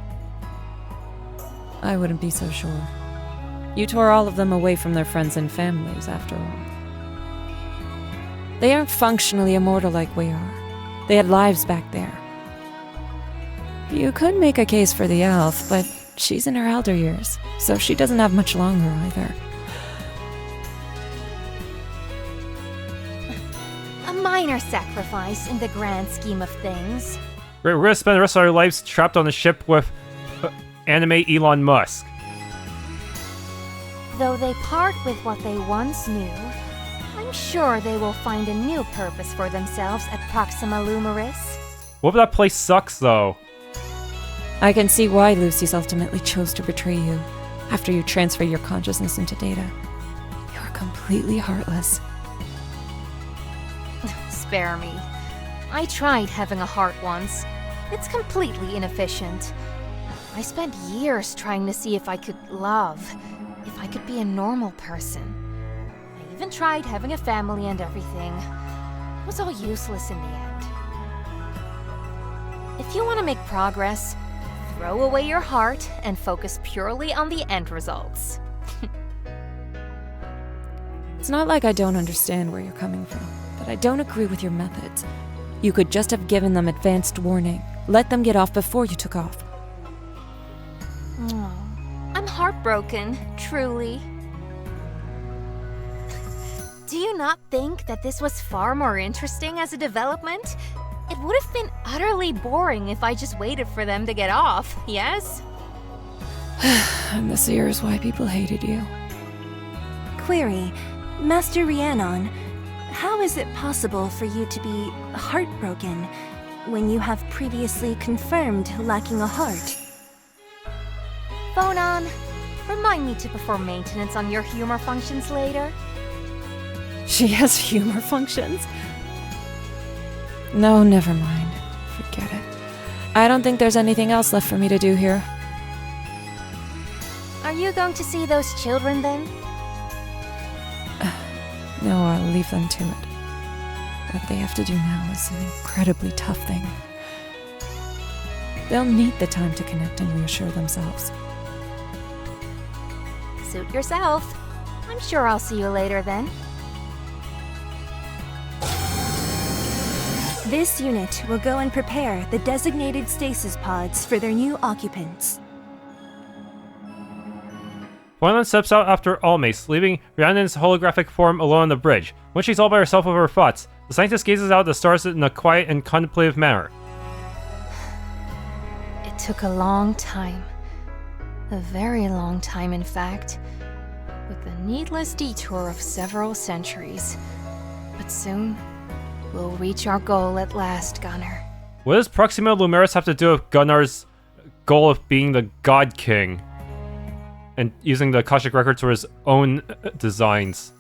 I wouldn't be so sure. You tore all of them away from their friends and families, after all. They aren't functionally immortal like we are. They had lives back there. You could make a case for the elf, but she's in her elder years, so she doesn't have much longer either. A minor sacrifice in the grand scheme of things. We're gonna spend the rest of our lives trapped on a ship with anime Elon Musk. Though they part with what they once knew, I'm sure they will find a new purpose for themselves at PROXIMA LUMERIS. What if that place sucks, though? I can see why Lucy's ultimately chose to betray you after you transfer your consciousness into data. You're completely heartless. Spare me. I tried having a heart once. It's completely inefficient. I spent years trying to see if I could love, if I could be a normal person. I even tried having a family and everything. It was all useless in the end. If you want to make progress, throw away your heart and focus purely on the end results. It's not like I don't understand where you're coming from, but I don't agree with your methods. You could just have given them advanced warning. Let them get off before you took off. Oh, I'm heartbroken, truly. Do you not think that this was far more interesting as a development? It would have been utterly boring if I just waited for them to get off, yes? And this here is why people hated you. Query. Master Rhiannon, how is it possible for you to be heartbroken when you have previously confirmed lacking a heart? Phonon, remind me to perform maintenance on your humor functions later. She has humor functions? No, never mind. Forget it. I don't think there's anything else left for me to do here. Are you going to see those children then? No, I'll leave them to it. What they have to do now is an incredibly tough thing. They'll need the time to connect and reassure themselves. Suit yourself. I'm sure I'll see you later then. This unit will go and prepare the designated stasis pods for their new occupants. Phonon steps out after Almace, leaving Rhiannon's holographic form alone on the bridge. When she's all by herself with her thoughts, the scientist gazes out at the stars in a quiet and contemplative manner. It took a long time. A very long time, in fact. With the needless detour of several centuries. But soon, we'll reach our goal at last, Gunnar. What does Proxima LUMERIS have to do with Gunnar's goal of being the God King? And using the Akashic records for his own designs.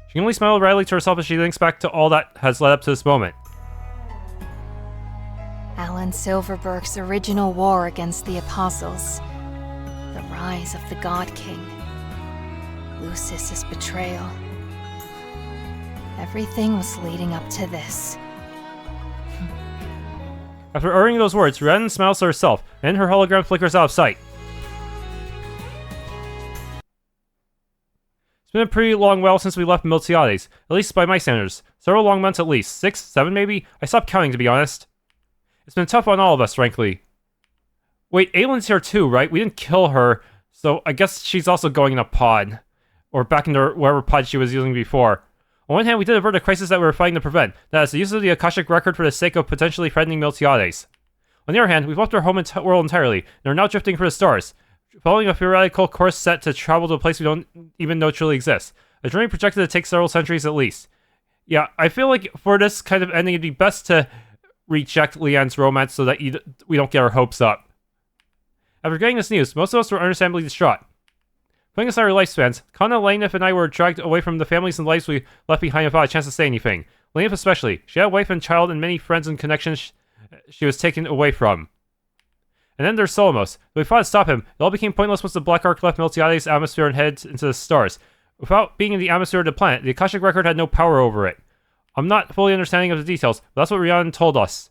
She can only smile wryly to herself as she thinks back to all that has led up to this moment. Alan Silverberg's original war against the Apostles. The rise of the God King. Lucis's betrayal. Everything was leading up to this. After uttering those words, Rhiannon smiles to herself, and her hologram flickers out of sight. It's been a pretty long while since we left Miltiades, at least by my standards. Several long months at least. 6, 7 maybe? I stopped counting, to be honest. It's been tough on all of us, frankly. Wait, Aylin's here too, right? We didn't kill her, so I guess she's also going in a pod. Or back into whatever pod she was using before. On one hand, we did avert a crisis that we were fighting to prevent. That is, the use of the Akashic record for the sake of potentially threatening Miltiades. On the other hand, we've left our home world entirely, and are now drifting for the stars. Following a theoretical course set to travel to a place we don't even know truly exists. A journey projected to take several centuries at least. Yeah, I feel like for this kind of ending, it'd be best to reject Leanne's romance so that we don't get our hopes up. After getting this news, most of us were understandably distraught. Putting aside our lifespans, Kana, Lainif, and I were dragged away from the families and lives we left behind without a chance to say anything. Lainif especially. She had a wife and child and many friends and connections she was taken away from. And then there's Solomos. Though we fought to stop him, it all became pointless once the Black Ark left Miltiades' atmosphere and headed into the stars. Without being in the atmosphere of the planet, the Akashic record had no power over it. I'm not fully understanding of the details, but that's what Rhiannon told us.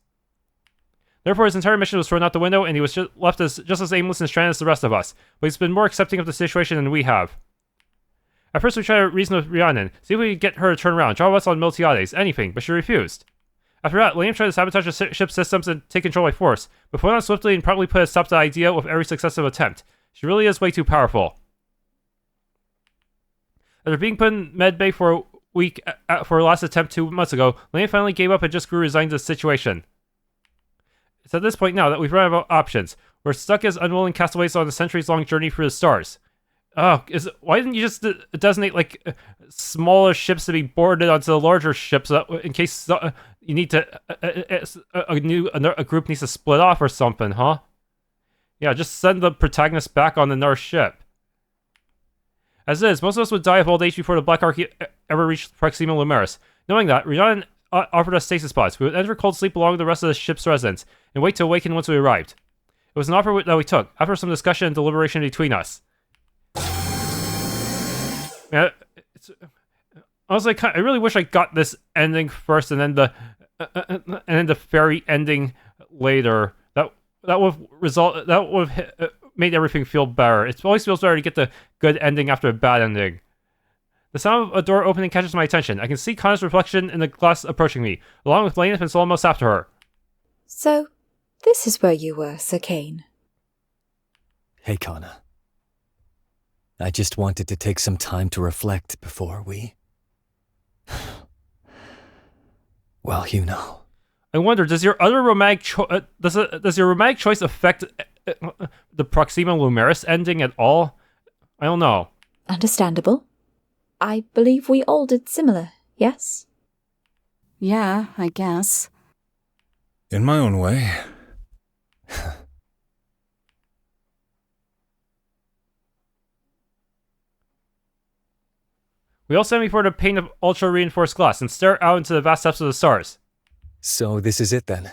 Therefore, his entire mission was thrown out the window, and he was left just as aimless and stranded as the rest of us. But he's been more accepting of the situation than we have. At first, we tried to reason with Rhiannon, see if we could get her to turn around, draw us on Miltiades, anything, but she refused. After that, Liam tried to sabotage the ship's systems and take control by force, but went on swiftly and probably put a stop to the idea with every successive attempt. She really is way too powerful. After being put in medbay for a week for her last attempt 2 months ago, Liam finally gave up and just grew resigned to the situation. It's at this point now that we've run out of options. We're stuck as unwilling castaways on a centuries-long journey through the stars. Why didn't you just designate, like, smaller ships to be boarded onto the larger ships in case you need to... a group needs to split off or something, huh? Yeah, just send the protagonist back on another ship. As it is, most of us would die of old age before the Black Ark ever reached PROXIMA LUMERIS. Knowing that, Rhiannon offered us stasis pods. We would enter cold sleep along with the rest of the ship's residents, and wait to awaken once we arrived. It was an offer that we took, after some discussion and deliberation between us. Yeah, honestly, I really wish I got this ending first, and then the fairy ending later. That would have made everything feel better. It always feels better to get the good ending after a bad ending. The sound of a door opening catches my attention. I can see Kana's reflection in the glass approaching me, along with Lainif and Solomos after her. So, this is where you were, Sir Cain. Hey, Kana. I just wanted to take some time to reflect before we... Well, you know. I wonder, does your other romantic does your romantic choice affect the PROXIMA LUMERIS ending at all? I don't know. Understandable. I believe we all did similar, yes? Yeah, I guess. In my own way. We all stand before the pane of ultra-reinforced glass and stare out into the vast depths of the stars. So this is it then?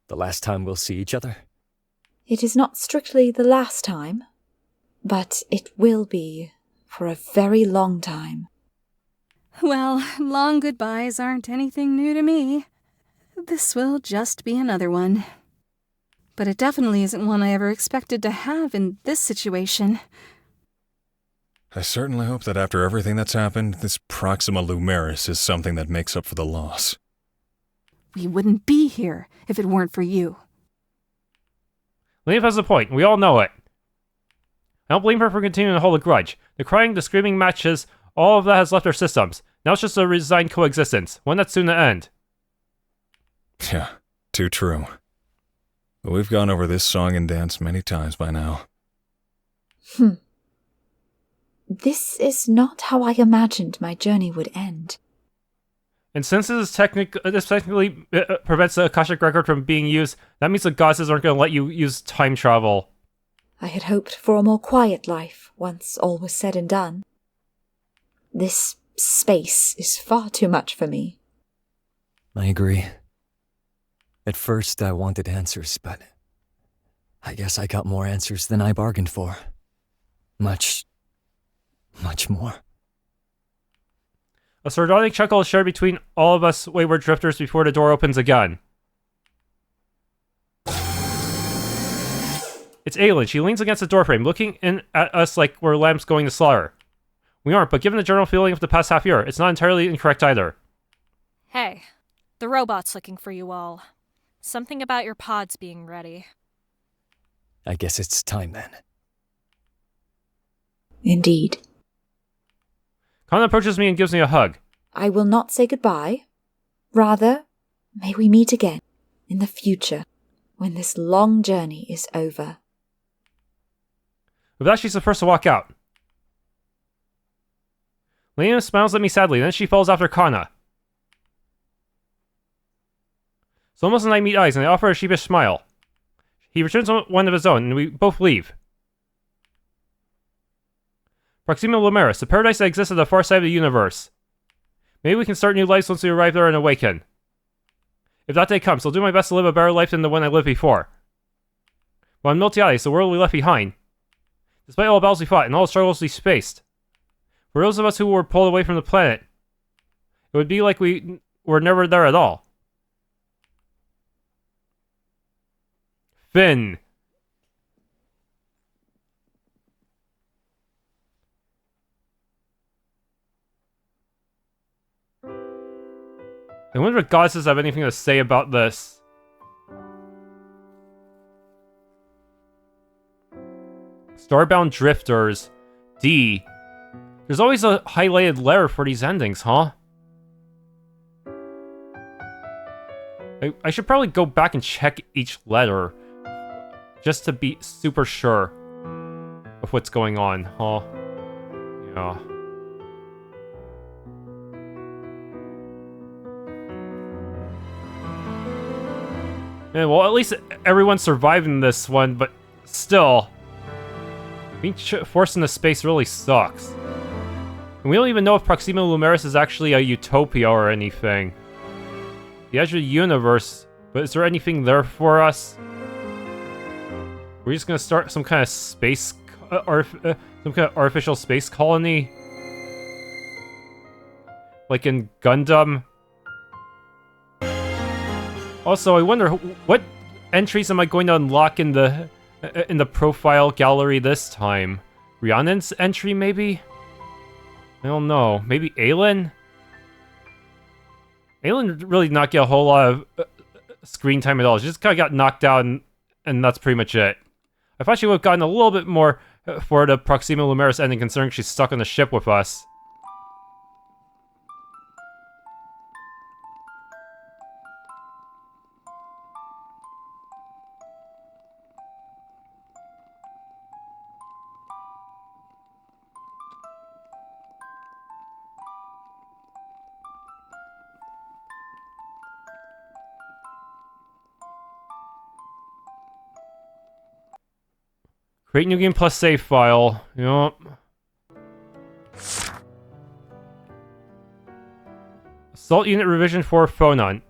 The last time we'll see each other? It is not strictly the last time, but it will be for a very long time. Well, long goodbyes aren't anything new to me. This will just be another one. But it definitely isn't one I ever expected to have in this situation. I certainly hope that after everything that's happened, this PROXIMA LUMERIS is something that makes up for the loss. We wouldn't be here if it weren't for you. Liam has a point. We all know it. I don't blame her for continuing to hold a grudge. The crying, the screaming matches, all of that has left our systems. Now it's just a resigned coexistence, one that's soon to end. Yeah, too true. But we've gone over this song and dance many times by now. This is not how I imagined my journey would end. And since this technically prevents the Akashic record from being used, that means the goddesses aren't going to let you use time travel. I had hoped for a more quiet life once all was said and done. This space is far too much for me. I agree. At first, I wanted answers, but I guess I got more answers than I bargained for. Much more. A sardonic chuckle is shared between all of us wayward drifters before the door opens again. It's Aylin. She leans against the doorframe, looking in at us like we're lambs going to slaughter. We aren't, but given the general feeling of the past half year, it's not entirely incorrect either. Hey, the robot's looking for you all. Something about your pods being ready. I guess it's time then. Indeed. Kana approaches me and gives me a hug. I will not say goodbye. Rather, may we meet again in the future, when this long journey is over. With that, she's the first to walk out. Lena smiles at me sadly, then she follows after Kana. Solmos and I meet eyes, and I offer a sheepish smile. He returns one of his own, and we both leave. PROXIMA LUMERIS, the paradise that exists at the far side of the universe. Maybe we can start new lives once we arrive there and awaken. If that day comes, I'll do my best to live a better life than the one I lived before. But on Miltiades, the world we left behind. Despite all the battles we fought and all the struggles we faced, for those of us who were pulled away from the planet, it would be like we were never there at all. Finn. I wonder if goddesses have anything to say about this. Starbound Drifters. D. There's always a highlighted letter for these endings, huh? I should probably go back and check each letter. Just to be super sure of what's going on, huh? Yeah. Yeah, well, at least everyone's surviving this one, but still, being forced into space really sucks. And we don't even know if PROXIMA LUMERIS is actually a utopia or anything. The edge of the universe, but is there anything there for us? We're just gonna start some kind of space, some kind of artificial space colony, like in Gundam. Also, I wonder what entries am I going to unlock in the profile gallery this time? Rhiannon's entry, maybe? I don't know. Maybe Aelin? Aelin really did not get a whole lot of screen time at all. She just kind of got knocked out, and that's pretty much it. I thought she would have gotten a little bit more for the PROXIMA LUMERIS ending, considering she's stuck on the ship with us. Create new game plus save file. Yup. Assault Unit Revision for Phonon.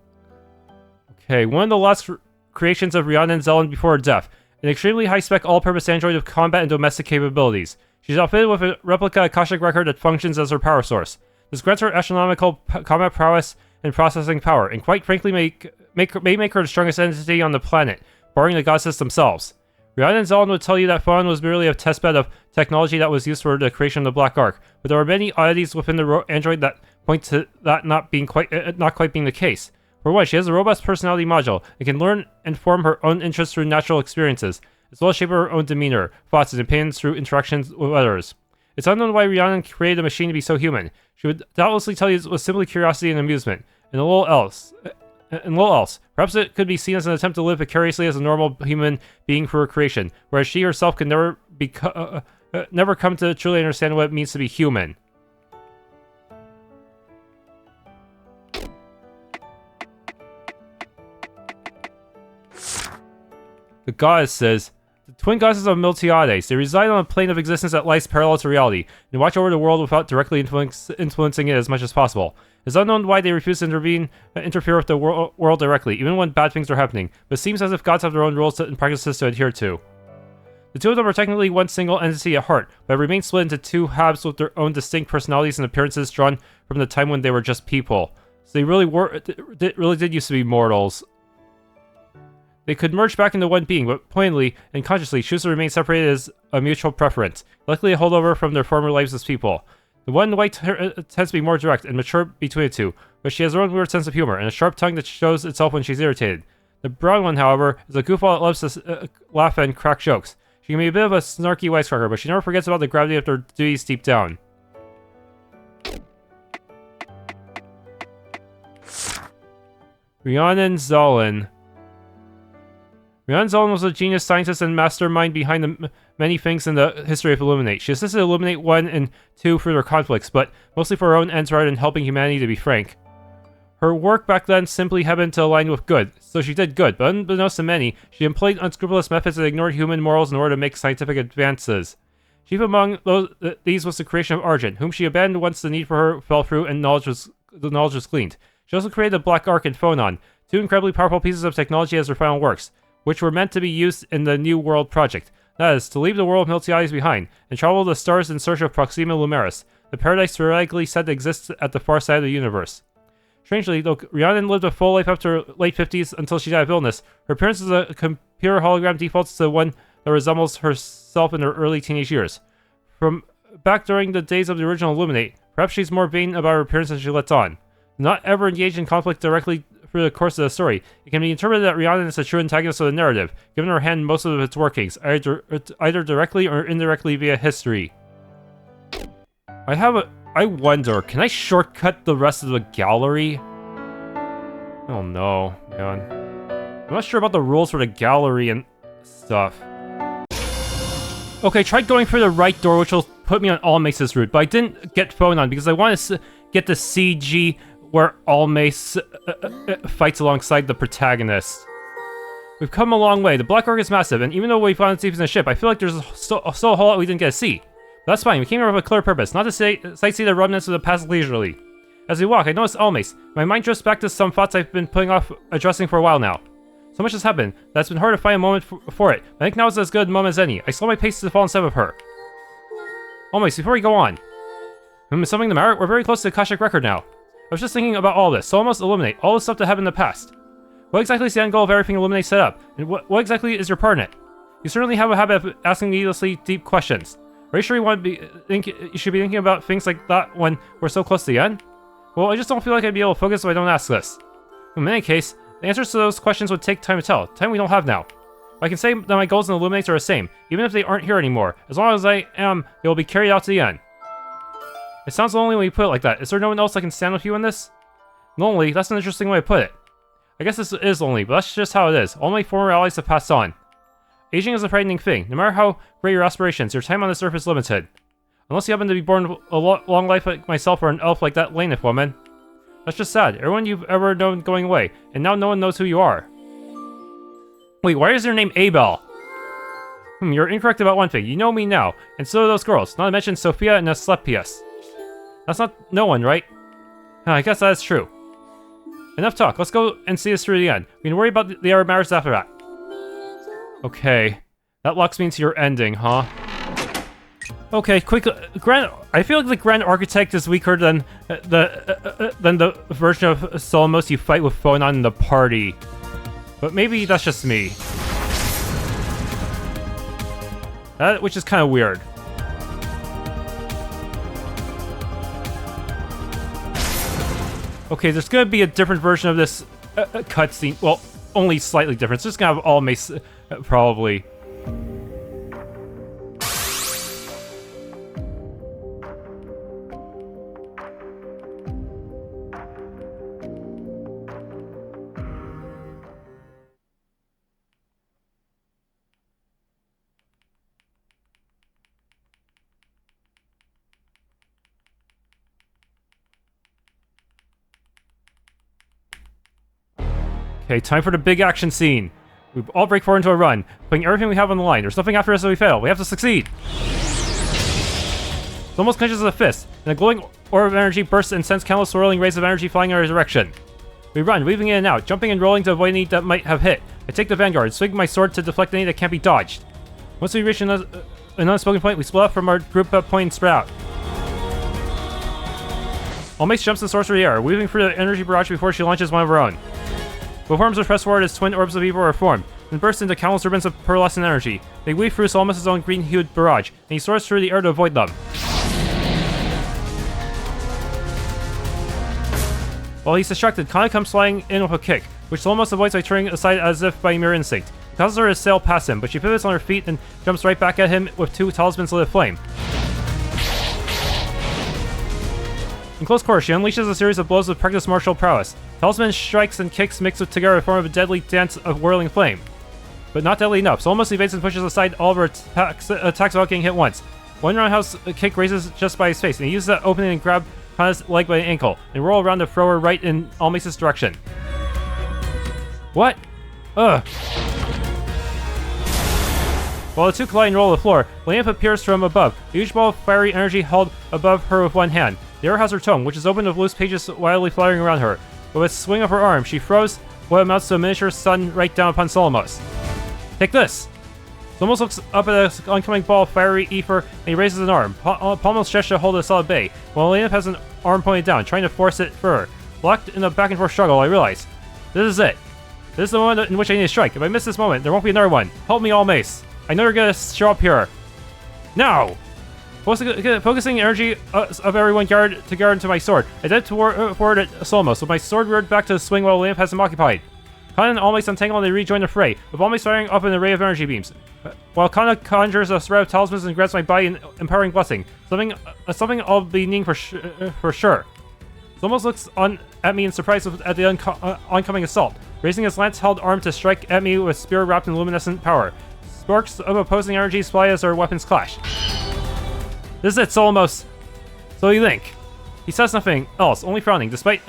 Okay, one of the last creations of Rhiannon Zelen before her death. An extremely high-spec all-purpose android with combat and domestic capabilities. She's outfitted with a replica Akashic record that functions as her power source. This grants her astronomical combat prowess and processing power, and quite frankly may make her the strongest entity on the planet, barring the goddesses themselves. Rhiannon Zelen would tell you that Phonon was merely a testbed of technology that was used for the creation of the Black Ark, but there are many oddities within the android that point to that not quite being the case. For one, she has a robust personality module and can learn and form her own interests through natural experiences, as well as shape her own demeanor, thoughts, and opinions through interactions with others. It's unknown why Rhiannon created a machine to be so human. She would doubtlessly tell you it was simply curiosity and amusement, and a little else. Perhaps it could be seen as an attempt to live vicariously as a normal human being for her creation, whereas she herself can never come to truly understand what it means to be human. The goddess says, the twin goddesses of Miltiades, they reside on a plane of existence that lies parallel to reality, and watch over the world without directly influencing it as much as possible. It's unknown why they refuse to interfere with the world directly, even when bad things are happening, but it seems as if gods have their own rules and practices to adhere to. The two of them are technically one single entity at heart, but remain split into two halves with their own distinct personalities and appearances drawn from the time when they were just people. So they really did used to be mortals. They could merge back into one being, but plainly and consciously choose to remain separated as a mutual preference, likely a holdover from their former lives as people. The one white tends to be more direct and mature between the two, but she has her own weird sense of humor and a sharp tongue that shows itself when she's irritated. The brown one, however, is a goofball that loves to laugh and crack jokes. She can be a bit of a snarky wisecracker, but she never forgets about the gravity of their duties deep down. Rhiannon Zelen. Rhiannon Zelen was a genius scientist and mastermind behind the many things in the history of Illuminate. She assisted Illuminate 1 and 2 for their conflicts, but mostly for her own ends rather than helping humanity, to be frank. Her work back then simply happened to align with good, so she did good, but unbeknownst to many, she employed unscrupulous methods that ignored human morals in order to make scientific advances. Chief among these was the creation of Argent, whom she abandoned once the need for her fell through and the knowledge was gleaned. She also created the Black Ark and Phonon, two incredibly powerful pieces of technology as her final works, which were meant to be used in the New World project. That is, to leave the world of Miltiades behind, and travel the stars in search of PROXIMA LUMERIS, the paradise theoretically said to exist at the far side of the universe. Strangely, though Rhiannon lived a full life up to her late 50s until she died of illness, her appearance as a computer hologram defaults to one that resembles herself in her early teenage years. From back during the days of the original Illuminate, perhaps she's more vain about her appearance than she lets on. Not ever engaged in conflict directly through the course of the story, it can be interpreted that Rhiannon is a true antagonist of the narrative, given her hand most of its workings, either directly or indirectly via history. I wonder, can I shortcut the rest of the gallery? Oh no, man. I'm not sure about the rules for the gallery and stuff. Okay, tried going through the right door, which will put me on Almace's route, but I didn't get Phonon because I want to get the CG where Almace fights alongside the protagonist. We've come a long way. The Black Ark is massive, and even though we've gone deep in the ship, I feel like there's still a whole lot we didn't get to see. But that's fine, we came here with a clear purpose, not to sightsee the remnants of the past leisurely. As we walk, I notice Almace. My mind drifts back to some thoughts I've been putting off addressing for a while now. So much has happened that it's been hard to find a moment for it, but I think now is as good a moment as any. I slow my pace to fall in step with her. Almace, before we go on. Is something the matter? We're very close to the Akashic record now. I was just thinking about all this, so almost eliminate all the stuff that happened in the past. What exactly is the end goal of everything Illuminate set up? And what exactly is your part in it? You certainly have a habit of asking needlessly deep questions. Are you sure you should be thinking about things like that when we're so close to the end? Well, I just don't feel like I'd be able to focus if I don't ask this. In any case, the answers to those questions would take time to tell, time we don't have now. But I can say that my goals and Illuminates are the same, even if they aren't here anymore. As long as I am, they will be carried out to the end. It sounds lonely when you put it like that. Is there no one else that can stand with you in this? Lonely? That's an interesting way to put it. I guess this is lonely, but that's just how it is. All my former allies have passed on. Aging is a frightening thing. No matter how great your aspirations, your time on this earth is limited. Unless you happen to be born a long life like myself or an elf like that Laneth woman. That's just sad. Everyone you've ever known going away, and now no one knows who you are. Wait, why is your name Abelle? You're incorrect about one thing. You know me now, and so do those girls, not to mention Sophia and Asclepius. That's not no one, right? I guess that is true. Enough talk. Let's go and see this through the end. We can worry about the other matters after that. Okay. That locks me into your ending, huh? Okay, quick. I feel like the Grand Architect is weaker than the version of Solomos you fight with Phonon in the party. But maybe that's just me. Which is kind of weird. Okay, there's gonna be a different version of this cutscene. Well, only slightly different. It's just gonna have Almace, probably. Okay, time for the big action scene. We all break forward into a run, putting everything we have on the line. There's nothing after us if we fail. We have to succeed. It's almost clenches as a fist, and a glowing orb of energy bursts and sends countless swirling rays of energy flying in our direction. We run, weaving in and out, jumping and rolling to avoid any that might have hit. I take the vanguard, swing my sword to deflect any that can't be dodged. Once we reach an unspoken point, we split up from our group point and spread out. Almace jumps the source through the air, weaving through the energy barrage before she launches one of her own. Both arms are pressed forward as twin orbs of evil are formed, and burst into countless ribbons of pearlescent energy. They weave through Solomos' own green-hued barrage, and he soars through the air to avoid them. While he's distracted, Kana comes flying in with a kick, which Solomos avoids by turning aside as if by mere instinct. It causes her to sail past him, but she pivots on her feet and jumps right back at him with two talismans lit aflame. In close quarters, she unleashes a series of blows with practiced martial prowess. Talisman strikes and kicks mix together to form a deadly dance of whirling flame. But not deadly enough, so almost evades and pushes aside all of her attacks without getting hit once. One roundhouse kick raises just by his face, and he uses that opening and grab Kana's leg by the ankle, and whirl around to throw her right in Almace's direction. What? Ugh. While the two collide and roll to the floor, Lamp appears from above, a huge ball of fiery energy held above her with one hand. The other has her tome, which is open with loose pages wildly fluttering around her. With a swing of her arm, she throws what amounts to a miniature sun right down upon Almace. Take this! Almace looks up at the oncoming ball of fiery ether, and he raises an arm. Palmos gestures to hold a solid bay, while Lamp has an arm pointed down, trying to force it further. Locked in a back-and-forth struggle, I realize. This is it. This is the moment in which I need to strike. If I miss this moment, there won't be another one. Help me, Almace. I know you're gonna show up here. Now! Focusing energy of everyone guard into my sword, I dive forward at Solmos, with my sword reared back to the swing while Lamp has him occupied. Kana and Almace untangle and they rejoin the fray, with Almace firing up an array of energy beams. While Kana conjures a thread of talismans and grants my body an empowering blessing, something I'll be needing for sure. Solmos looks at me in surprise at the oncoming assault, raising his lance-held arm to strike at me with spear wrapped in luminescent power. Sparks of opposing energies fly as our weapons clash. This is it, Solmos. So you think? He says nothing else, only frowning, despite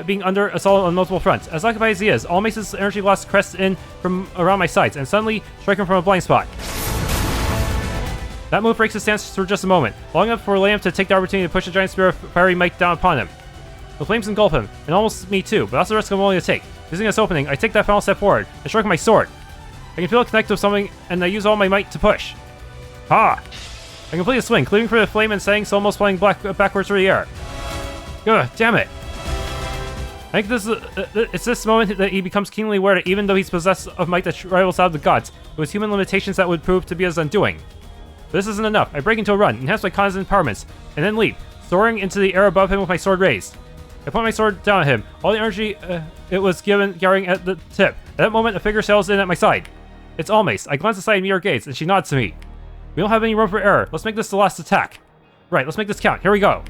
being under assault on multiple fronts. As occupied as he is, Almace's energy blast crests in from around my sides and suddenly strike him from a blind spot. That move breaks his stance for just a moment, long enough for Lamp to take the opportunity to push the giant spear of fiery might down upon him. The flames engulf him, and almost me too, but that's the risk I'm willing to take. Using this opening, I take that final step forward and strike my sword. I can feel it connect with something, and I use all my might to push. Ha! I complete a swing, cleaving through the flame and setting Solmos flying backwards through the air. Ugh, damn it! I think it's this moment that he becomes keenly aware that even though he's possessed of might that rivals out of the gods, it was human limitations that would prove to be his undoing. But this isn't enough. I break into a run, enhanced by Kana's empowerments, and then leap, soaring into the air above him with my sword raised. I point my sword down at him, all the energy it was carrying at the tip. At that moment, a figure sails in at my side. It's Almace. I glance aside and meet her gaze, and she nods to me. We don't have any room for error. Let's make this the last attack. Right, let's make this count. Here we go.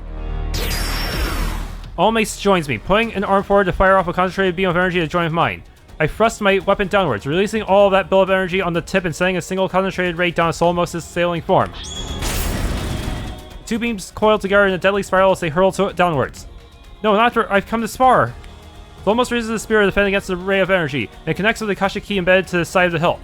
Almace joins me, pulling an arm forward to fire off a concentrated beam of energy to join with mine. I thrust my weapon downwards, releasing all of that bill of energy on the tip and sending a single concentrated ray down Solmos' sailing form. Two beams coil together in a deadly spiral as they hurl downwards. No, not after I've come this far. Solmos raises the spear to defend against the ray of energy, and it connects with the Akashic Key embedded to the side of the hilt.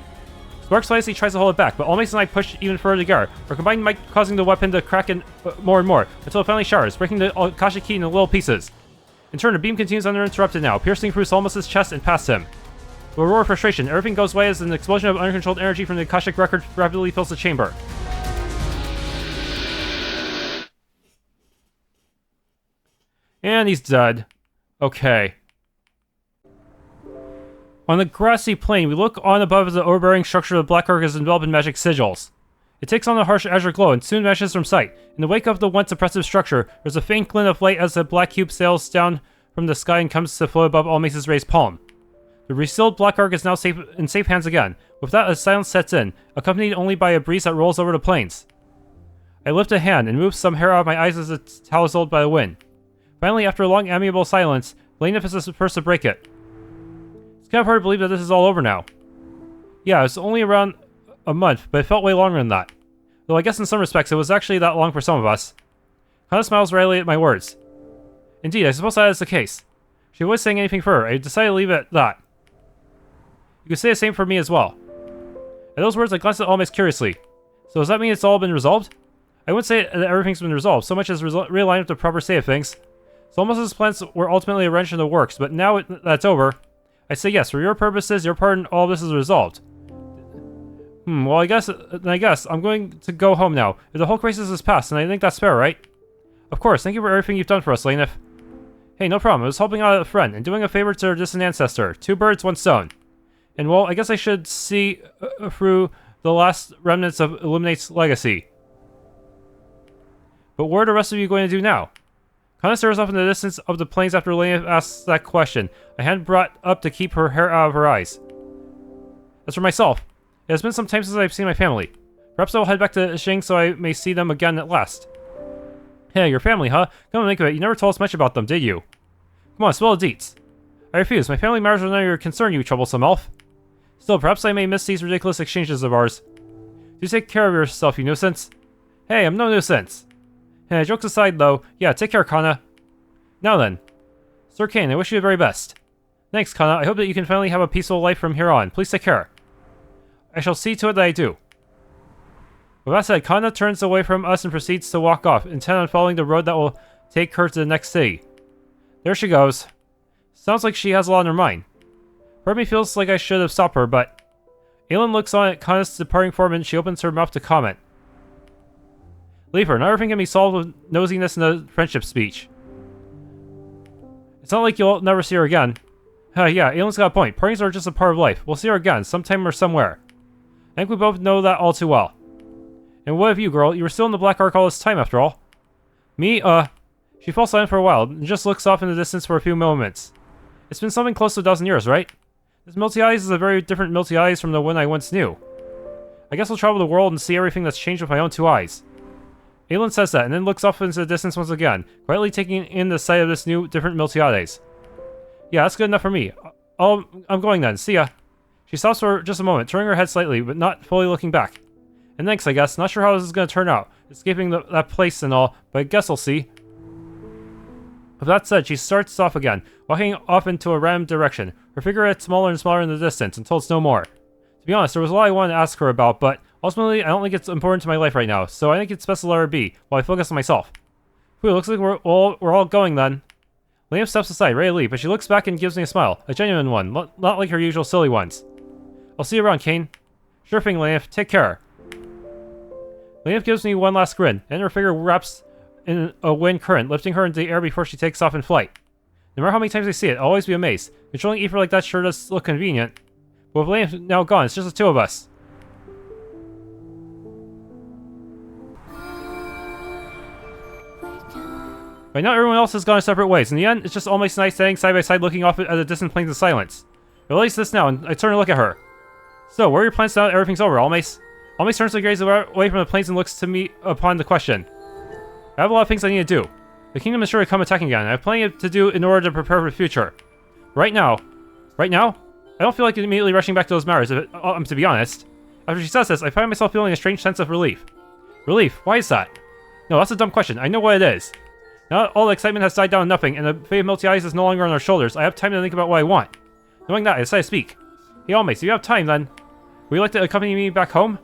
Sparks flies, he tries to hold it back, but Almace and I push even further together, our combined might causing the weapon to crack in more and more, until it finally showers, breaking the Akashic Key into little pieces. In turn, the beam continues uninterrupted now, piercing through Solmos' chest and past him. With a roar of frustration, everything goes away as an explosion of uncontrolled energy from the Akashic record rapidly fills the chamber. And he's dead. Okay. On the grassy plain, we look on above as the overbearing structure of the Black Ark is enveloped in magic sigils. It takes on a harsh azure glow and soon vanishes from sight. In the wake of the once oppressive structure, there's a faint glint of light as the black cube sails down from the sky and comes to float above Almace's raised palm. The resealed Black Ark is now in safe hands again. With that, a silence sets in, accompanied only by a breeze that rolls over the plains. I lift a hand and move some hair out of my eyes as it's tousled by the wind. Finally, after a long amiable silence, Lainif is the first to break it. It's kind of hard to believe that this is all over now. Yeah, it's only around a month, but it felt way longer than that. Though I guess in some respects it was actually that long for some of us. Kana smiles wryly at my words. Indeed, I suppose that is the case. She avoids saying anything further. I decided to leave it at that. You could say the same for me as well. At those words, I glanced at Almace curiously. So does that mean it's all been resolved? I wouldn't say that everything's been resolved, so much as realigned with the proper state of things. So Almace's plans were ultimately a wrench in the works, but now that's over, I say yes, for your purposes, your part in all this is resolved. Well, I guess I'm going to go home now. If the whole crisis is past, and I think that's fair, right? Of course, thank you for everything you've done for us, Lainif. Hey, no problem. I was helping out a friend, and doing a favor to a distant ancestor. 2 birds, 1 stone. And well, I guess I should see through the last remnants of Illuminate's legacy. But what are the rest of you going to do now? Kana stares off in the distance of the plains after Lainif asks that question, a hand brought up to keep her hair out of her eyes. As for myself, it has been some time since I've seen my family. Perhaps I will head back to Xing so I may see them again at last. Hey, your family, huh? Come on, think of it, you never told us much about them, did you? Come on, spill the deets. I refuse. My family matters are none of your concern, you troublesome elf. Still, perhaps I may miss these ridiculous exchanges of ours. Do take care of yourself, you nuisance. Hey, I'm no nuisance. Jokes aside, though, yeah, take care, Kana. Now then. Sir Cain, I wish you the very best. Thanks, Kana. I hope that you can finally have a peaceful life from here on. Please take care. I shall see to it that I do. With that said, Kana turns away from us and proceeds to walk off, intent on following the road that will take her to the next city. There she goes. Sounds like she has a lot on her mind. Part of me feels like I should have stopped her, but... Aelin looks on at Kana's departing form and she opens her mouth to comment. Leave her. Not everything can be solved with nosiness and a friendship speech. It's not like you'll never see her again. Yeah, Aelin's got a point. Partings are just a part of life. We'll see her again, sometime or somewhere. I think we both know that all too well. And what of you, girl? You were still in the Black Ark all this time, after all. Me, She falls silent for a while, and just looks off in the distance for a few moments. It's been something close to a dozen years, right? This Milty-Eyes is a very different Milty-Eyes from the one I once knew. I guess I'll travel the world and see everything that's changed with my own two eyes. Aelin says that, and then looks off into the distance once again, quietly taking in the sight of this new, different Milty-Eyes. Yeah, that's good enough for me. I'm going then. See ya. She stops for just a moment, turning her head slightly, but not fully looking back. And thanks, I guess. Not sure how this is going to turn out. Escaping that place and all, but I guess I'll see. With that said, she starts off again, walking off into a random direction. Her figure gets smaller and smaller in the distance, until it's no more. To be honest, there was a lot I wanted to ask her about, but ultimately, I don't think it's important to my life right now, so I think it's best to let her be, while I focus on myself. Whew, looks like we're all going then. Liam steps aside, ready to leave, but she looks back and gives me a smile. A genuine one, not like her usual silly ones. I'll see you around, Cain. Sure thing, Liam. Take care. Liam gives me one last grin, and her figure wraps in a wind current, lifting her into the air before she takes off in flight. No matter how many times I see it, I'll always be amazed. Controlling Aoife like that sure does look convenient. But with Liam now gone, it's just the two of us. Right now, everyone else has gone separate ways. In the end, it's just Almace and I standing side by side looking off at the distant plains of silence. I release this now, and I turn to look at her. So, what are your plans now that everything's over, Almace? Almace turns to gaze away from the plains and looks to me upon the question. I have a lot of things I need to do. The kingdom is sure to come attacking again, and I have plenty to do in order to prepare for the future. Right now, I don't feel like immediately rushing back to those matters, to be honest. After she says this, I find myself feeling a strange sense of relief. Relief? Why is that? No, that's a dumb question. I know what it is. Now that all the excitement has died down to nothing, and the fate of Milty-Eyes is no longer on our shoulders, I have time to think about what I want. Knowing that, I decide to speak. Hey, Almace, if you have time, then... would you like to accompany me back home?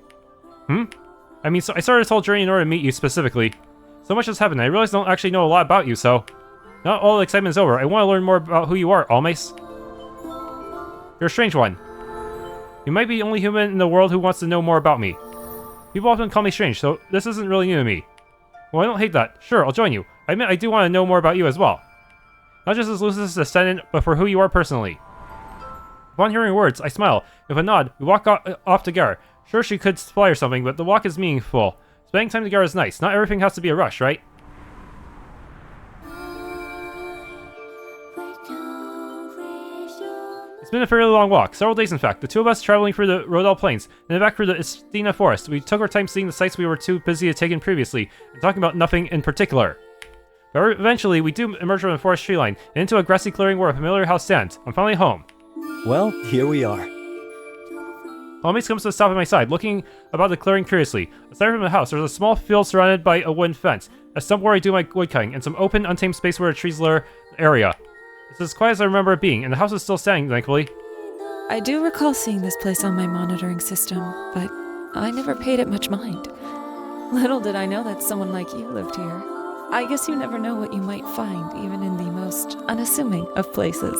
I mean, so I started this whole journey in order to meet you specifically. So much has happened, I realize I don't actually know a lot about you, so... now that all the excitement is over, I want to learn more about who you are, Almace. You're a strange one. You might be the only human in the world who wants to know more about me. People often call me strange, so this isn't really new to me. Well, I don't hate that. Sure, I'll join you. I admit I do want to know more about you as well. Not just as Lucis' descendant, but for who you are personally. Upon hearing words, I smile. With a nod, we walk off together. Sure, she could fly or something, but the walk is meaningful. Spending time together is nice. Not everything has to be a rush, right? It's been a fairly long walk, several days in fact. The two of us traveling through the Rodal Plains, and then back through the Estina Forest. We took our time seeing the sights we were too busy to take in previously, and talking about nothing in particular. But eventually, we do emerge from the forest tree line, and into a grassy clearing where a familiar house stands. I'm finally home. Well, here we are. Almace comes to a stop at my side, looking about the clearing curiously. Aside from the house, there's a small field surrounded by a wooden fence, a stump where I do my woodcutting, and some open, untamed space where the trees lure area. It's as quiet as I remember it being, and the house is still standing, thankfully. I do recall seeing this place on my monitoring system, but I never paid it much mind. Little did I know that someone like you lived here. I guess you never know what you might find, even in the most unassuming of places.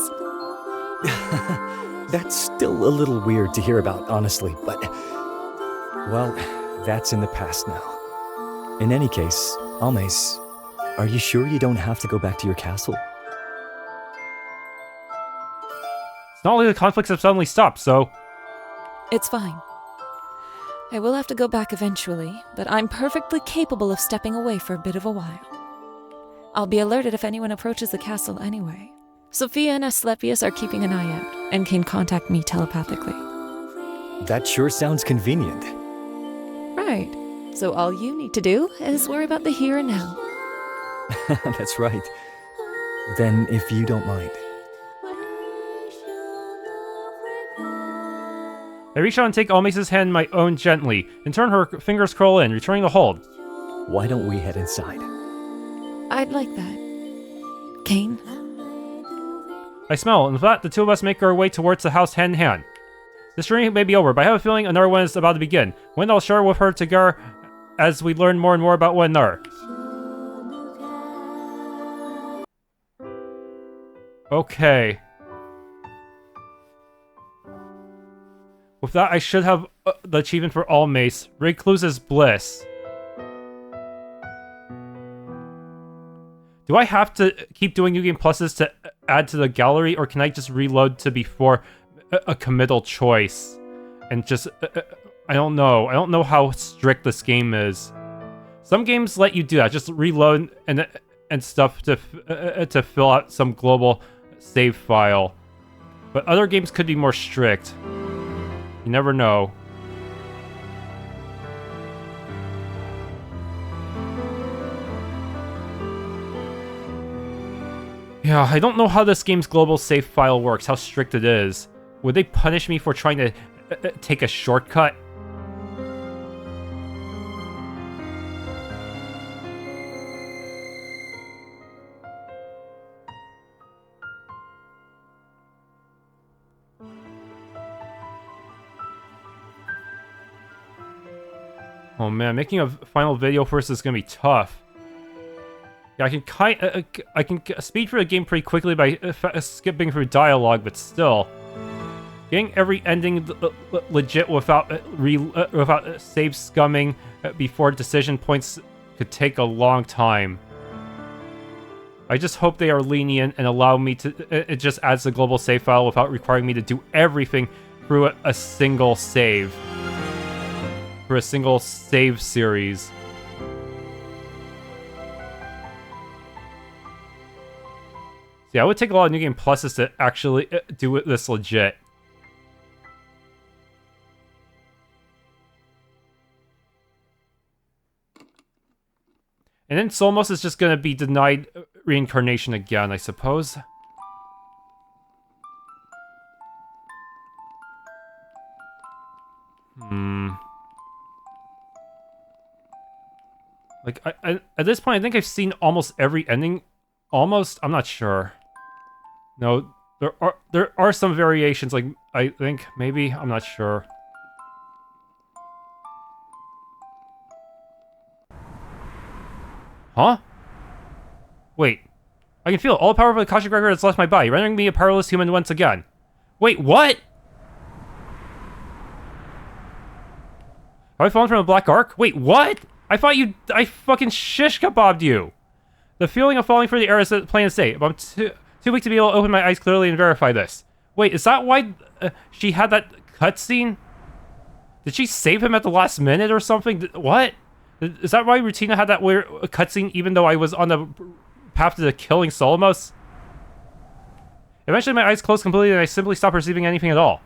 That's still a little weird to hear about, honestly, but... well, that's in the past now. In any case, Almace, are you sure you don't have to go back to your castle? It's not like the conflicts have suddenly stopped, so... It's fine. I will have to go back eventually, but I'm perfectly capable of stepping away for a bit of a while. I'll be alerted if anyone approaches the castle anyway. Sophia and Asclepius are keeping an eye out, and can contact me telepathically. That sure sounds convenient. Right. So all you need to do is worry about the here and now. That's right. Then, if you don't mind. I reach out and take Almace's hand in my own gently, and turn her fingers curl in, returning the hold. Why don't we head inside? I'd like that. Cain? I smell, and with that, the two of us make our way towards the house hand in hand. This journey may be over, but I have a feeling another one is about to begin. When I'll share with her together as we learn more and more about one another. Okay. With that, I should have the achievement for Almace, Recluse's Bliss. Do I have to keep doing New Game Pluses to add to the gallery, or can I just reload to before a committal choice? And just, I don't know. I don't know how strict this game is. Some games let you do that, just reload and stuff to fill out some global save file. But other games could be more strict. You never know. Yeah, I don't know how this game's global save file works, how strict it is. Would they punish me for trying to take a shortcut? Oh man, making a final video first is gonna be tough. Yeah, I can speed through the game pretty quickly by skipping through dialogue, but still, getting every ending legit without save scumming before decision points could take a long time. I just hope they are lenient and allow me to. It just adds the global save file without requiring me to do everything through a single save. For a single save series. Yeah, it would take a lot of New Game Pluses to actually do this legit. And then Solmos is just gonna be denied reincarnation again, I suppose. Like, at this point, I think I've seen almost every ending. Almost? I'm not sure. No, there are some variations, like, I think, maybe, I'm not sure. Huh? Wait. I can feel it. All the power of the Akashic record has left my body, rendering me a powerless human once again. Wait, what? Have I fallen from a Black Ark? Wait, what? I thought I fucking shish kebabbed you. The feeling of falling for the air is plain as day, but I'm too weak to be able to open my eyes clearly and verify this. Wait, is that why she had that cutscene? Did she save him at the last minute or something? What? Is that why Rutina had that weird cutscene even though I was on the path to killing Solomos? Eventually my eyes closed completely and I simply stopped perceiving anything at all.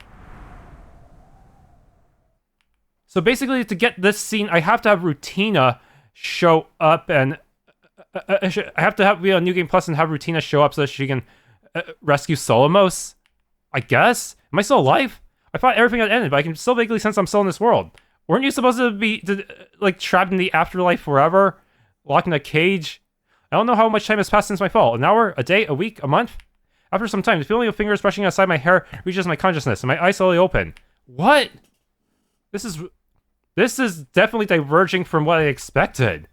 So basically, to get this scene, I have to have Rutina show up, and I have to be on New Game Plus and have Rutina show up so that she can rescue Solomos. I guess? Am I still alive? I thought everything had ended, but I can still vaguely sense I'm still in this world. Weren't you supposed to be, like, trapped in the afterlife forever? Locked in a cage? I don't know how much time has passed since my fall. An hour? A day? A week? A month? After some time, the feeling of fingers brushing aside my hair reaches my consciousness, and my eyes slowly open. What? This is definitely diverging from what I expected.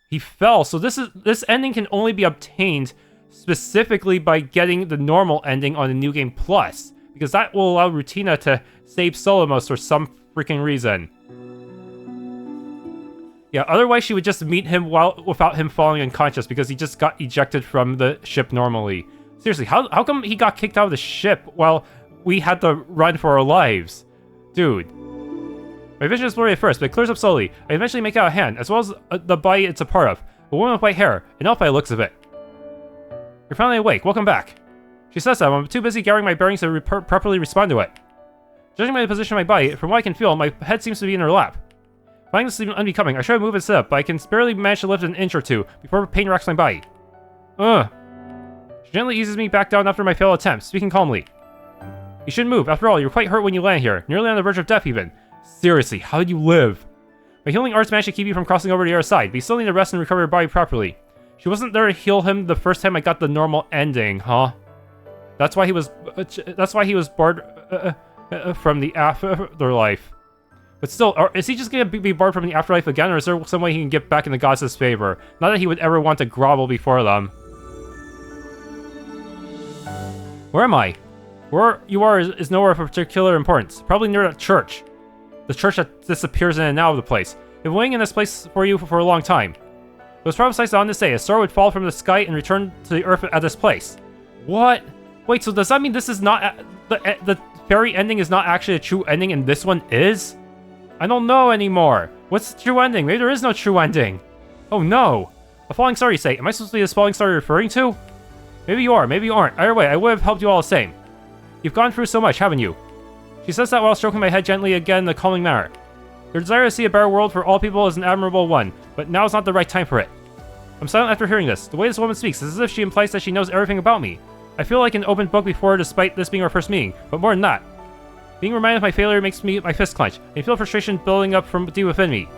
He fell, so this ending can only be obtained specifically by getting the normal ending on the New Game Plus, because that will allow Rutina to save Solomos for some freaking reason. Yeah, otherwise she would just meet him without him falling unconscious because he just got ejected from the ship normally. Seriously, how come he got kicked out of the ship while we had to run for our lives? Dude. My vision is blurry at first, but it clears up slowly. I eventually make out a hand, as well as the body it's a part of. A woman with white hair, an elf by the looks of it. You're finally awake. Welcome back. She says that, I'm too busy gathering my bearings to properly respond to it. Judging by the position of my body, from what I can feel, my head seems to be in her lap. Finding this even unbecoming, I try to move and sit up, but I can barely manage to lift an inch or two before pain racks my body. She gently eases me back down after my failed attempt, speaking calmly. You shouldn't move. After all, you're quite hurt when you land here, nearly on the verge of death even. Seriously, how did you live? My healing arts managed to keep you from crossing over to the other side, but you still need to rest and recover your body properly. She wasn't there to heal him the first time I got the normal ending, huh? That's why he was barred from the afterlife. But still, is he just gonna be barred from the afterlife again, or is there some way he can get back in the gods' favor? Not that he would ever want to grovel before them. Where am I? Where you are is nowhere of particular importance. Probably near that church. The church that disappears in and out of the place. I've been waiting in this place for you for a long time. It was prophesied on this day a star would fall from the sky and return to the earth at this place. What? Wait, so does that mean this is not... the fairy ending is not actually a true ending and this one is? I don't know anymore. What's the true ending? Maybe there is no true ending. Oh no. A falling star, you say? Am I supposed to be this falling star you're referring to? Maybe you are, maybe you aren't. Either way, I would have helped you all the same. You've gone through so much, haven't you? She says that while stroking my head gently again in a calming manner. Your desire to see a better world for all people is an admirable one, but now is not the right time for it. I'm silent after hearing this. The way this woman speaks is as if she implies that she knows everything about me. I feel like an open book before her despite this being our first meeting, but more than that. Being reminded of my failure makes my fist clench. I feel frustration building up from deep within me.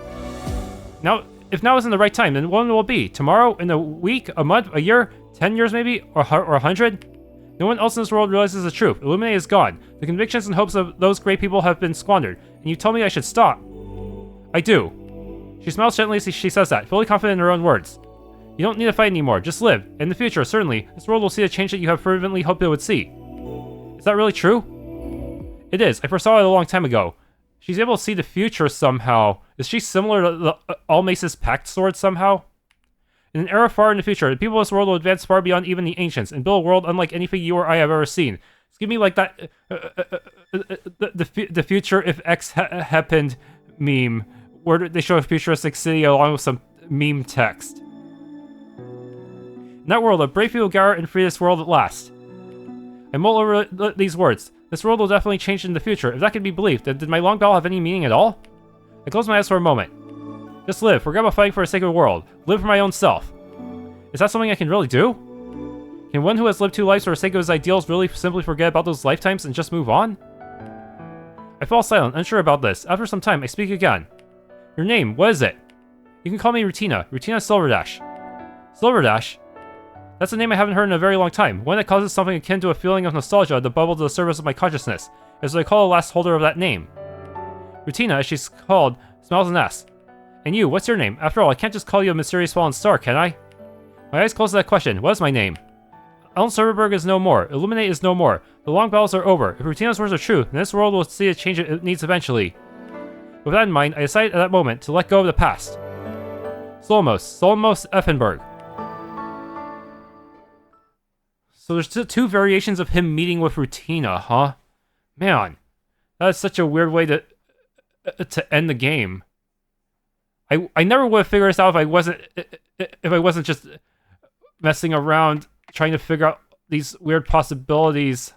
Now, if now isn't the right time, then when will it be? Tomorrow? In a week? A month? A year? 10 years maybe? Or 100? No one else in this world realizes the truth. Illuminate is gone. The convictions and hopes of those great people have been squandered, and you tell me I should stop. I do. She smiles gently as she says that, fully confident in her own words. You don't need to fight anymore, just live. In the future, certainly, this world will see the change that you have fervently hoped it would see. Is that really true? It is. I foresaw it a long time ago. She's able to see the future somehow. Is she similar to the Almace's pact sword somehow? In an era far in the future, the people of this world will advance far beyond even the ancients and build a world unlike anything you or I have ever seen. It's give me like that the future if X happened meme, where they show a futuristic city along with some meme text. In that world, a brave people gather and free this world at last. I mull over these words. This world will definitely change in the future. If that can be believed, then did my long bell have any meaning at all? I close my eyes for a moment. Just live. Forget about fighting for the sake of the world. Live for my own self. Is that something I can really do? Can one who has lived 2 lives for the sake of his ideals really simply forget about those lifetimes and just move on? I fall silent, unsure about this. After some time, I speak again. Your name, what is it? You can call me Rutina. Rutina Silverdash. Silverdash? That's a name I haven't heard in a very long time. One that causes something akin to a feeling of nostalgia to bubble to the surface of my consciousness, as I call the last holder of that name. Rutina, as she's called, smiles and asks, and you, what's your name? After all, I can't just call you a mysterious fallen star, can I? My eyes close to that question. What is my name? Ellen Serverberg is no more. Illuminate is no more. The long battles are over. If Rutina's words are true, then this world will see a change it needs eventually. With that in mind, I decided at that moment to let go of the past. Solomos Effenberg. So there's 2 variations of him meeting with Rutina, huh? Man, that is such a weird way to end the game. I never would have figured this out if I wasn't just messing around trying to figure out these weird possibilities.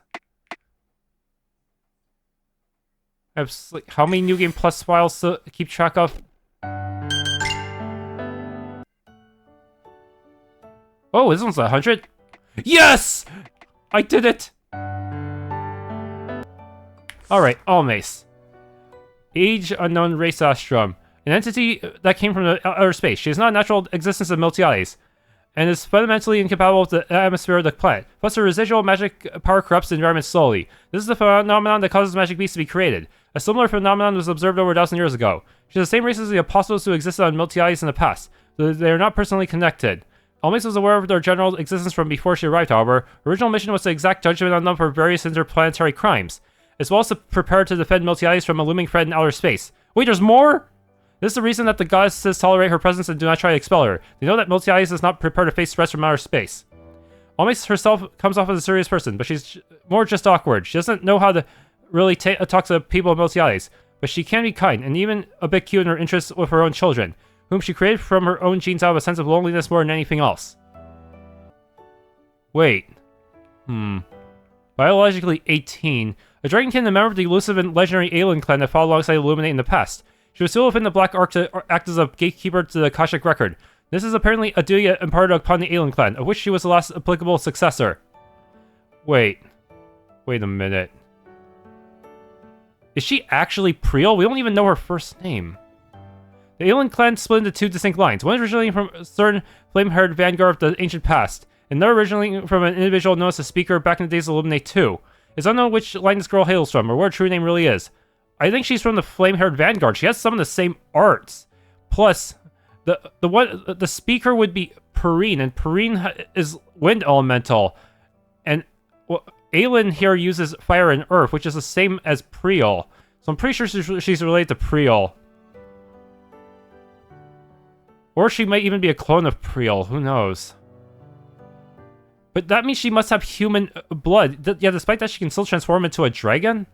I have like, how many New Game Plus files to keep track of? Oh, this one's 100. Yes! I did it! Alright, Almace. Age unknown race Astrum. An entity that came from outer space. She is not a natural existence of Miltiades, and is fundamentally incompatible with the atmosphere of the planet. Plus, her residual magic power corrupts the environment slowly. This is the phenomenon that causes magic beasts to be created. A similar phenomenon was observed over 1,000 years ago. She is the same race as the apostles who existed on Miltiades in the past, though they are not personally connected. Almace was aware of their general existence from before she arrived, however. Her original mission was to exact judgment on them for various interplanetary crimes, as well as to prepare to defend Miltiades from a looming threat in outer space. Wait, there's more?! This is the reason that the goddesses tolerate her presence and do not try to expel her. They know that Miltiades is not prepared to face threats from outer space. Almace herself comes off as a serious person, but she's more just awkward. She doesn't know how to really talk to the people of Miltiades, but she can be kind and even a bit cute in her interests with her own children, whom she created from her own genes out of a sense of loneliness more than anything else. Wait. Biologically 18, a dragonkin, a member of the elusive and legendary alien clan that fought alongside Illuminate in the past. She was still within the Black Ark to act as a gatekeeper to the Akashic record. This is apparently a duty imparted upon the alien clan, of which she was the last applicable successor. Wait a minute. Is she actually Priel? We don't even know her first name. The alien clan split into 2 distinct lines. One originally from concerned flame-haired vanguard of the ancient past, and they're originally from an individual known as the Speaker back in the days of Illuminate 2. It's unknown which line this girl hails from, or what her true name really is. I think she's from the flame-haired vanguard. She has some of the same arts. Plus, the Speaker would be Perrine, and Perrine is wind elemental, and Aelin here uses fire and earth, which is the same as Priel. So I'm pretty sure she's related to Priel. Or she might even be a clone of Priel, who knows. But that means she must have human blood. Yeah, despite that, she can still transform into a dragon?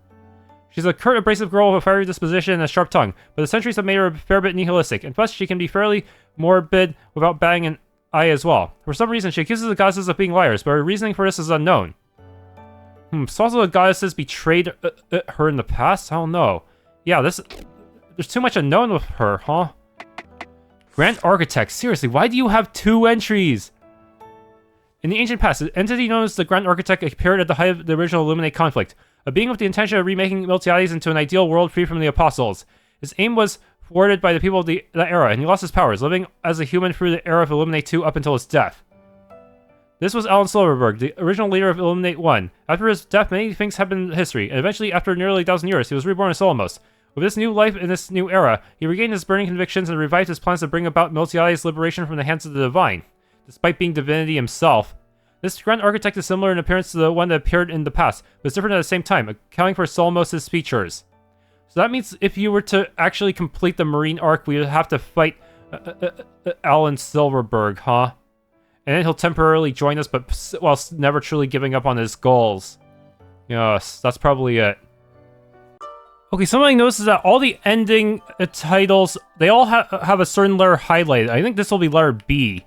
She's a curt, abrasive girl with a fiery disposition and a sharp tongue, but the centuries have made her a fair bit nihilistic, and plus she can be fairly morbid without batting an eye as well. For some reason, she accuses the goddesses of being liars, but her reasoning for this is unknown. So also the goddesses betrayed her in the past? I don't know. Yeah, there's too much unknown with her, huh? Grand Architect, seriously, why do you have 2 entries? In the ancient past, an entity known as the Grand Architect appeared at the height of the original Illuminate conflict, a being with the intention of remaking Miltiades into an ideal world free from the Apostles. His aim was thwarted by the people of that era, and he lost his powers, living as a human through the era of Illuminate 2 up until his death. This was Alan Silverberg, the original leader of Illuminate 1. After his death, many things happened in history, and eventually, after nearly 1,000 years, he was reborn as Almace. With this new life in this new era, he regained his burning convictions and revived his plans to bring about Miltiades' liberation from the hands of the Divine. Despite being divinity himself, this Grand Architect is similar in appearance to the one that appeared in the past, but it's different at the same time, accounting for Solmos' features. So that means if you were to actually complete the Marine arc, we would have to fight Alan Silverberg, huh? And then he'll temporarily join us, but whilst never truly giving up on his goals. Yes, that's probably it. Okay, something I noticed is that all the ending titles, they all have a certain letter highlighted. I think this will be letter B.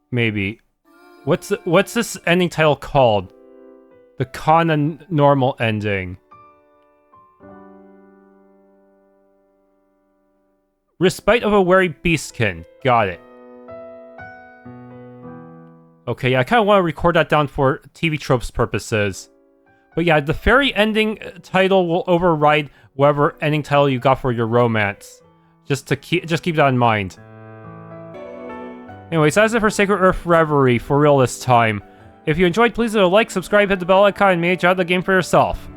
Maybe. What's this ending title called? The Kana normal ending. Respite of a Wary Beastkin. Got it. Okay, yeah, I kind of want to record that down for TV tropes purposes. But yeah, the fairy ending title will override whatever ending title you got for your romance. Just keep that in mind. Anyways, that's it for Sacred Earth Reverie for real this time. If you enjoyed, please leave a like, subscribe, hit the bell icon, and manage out the game for yourself.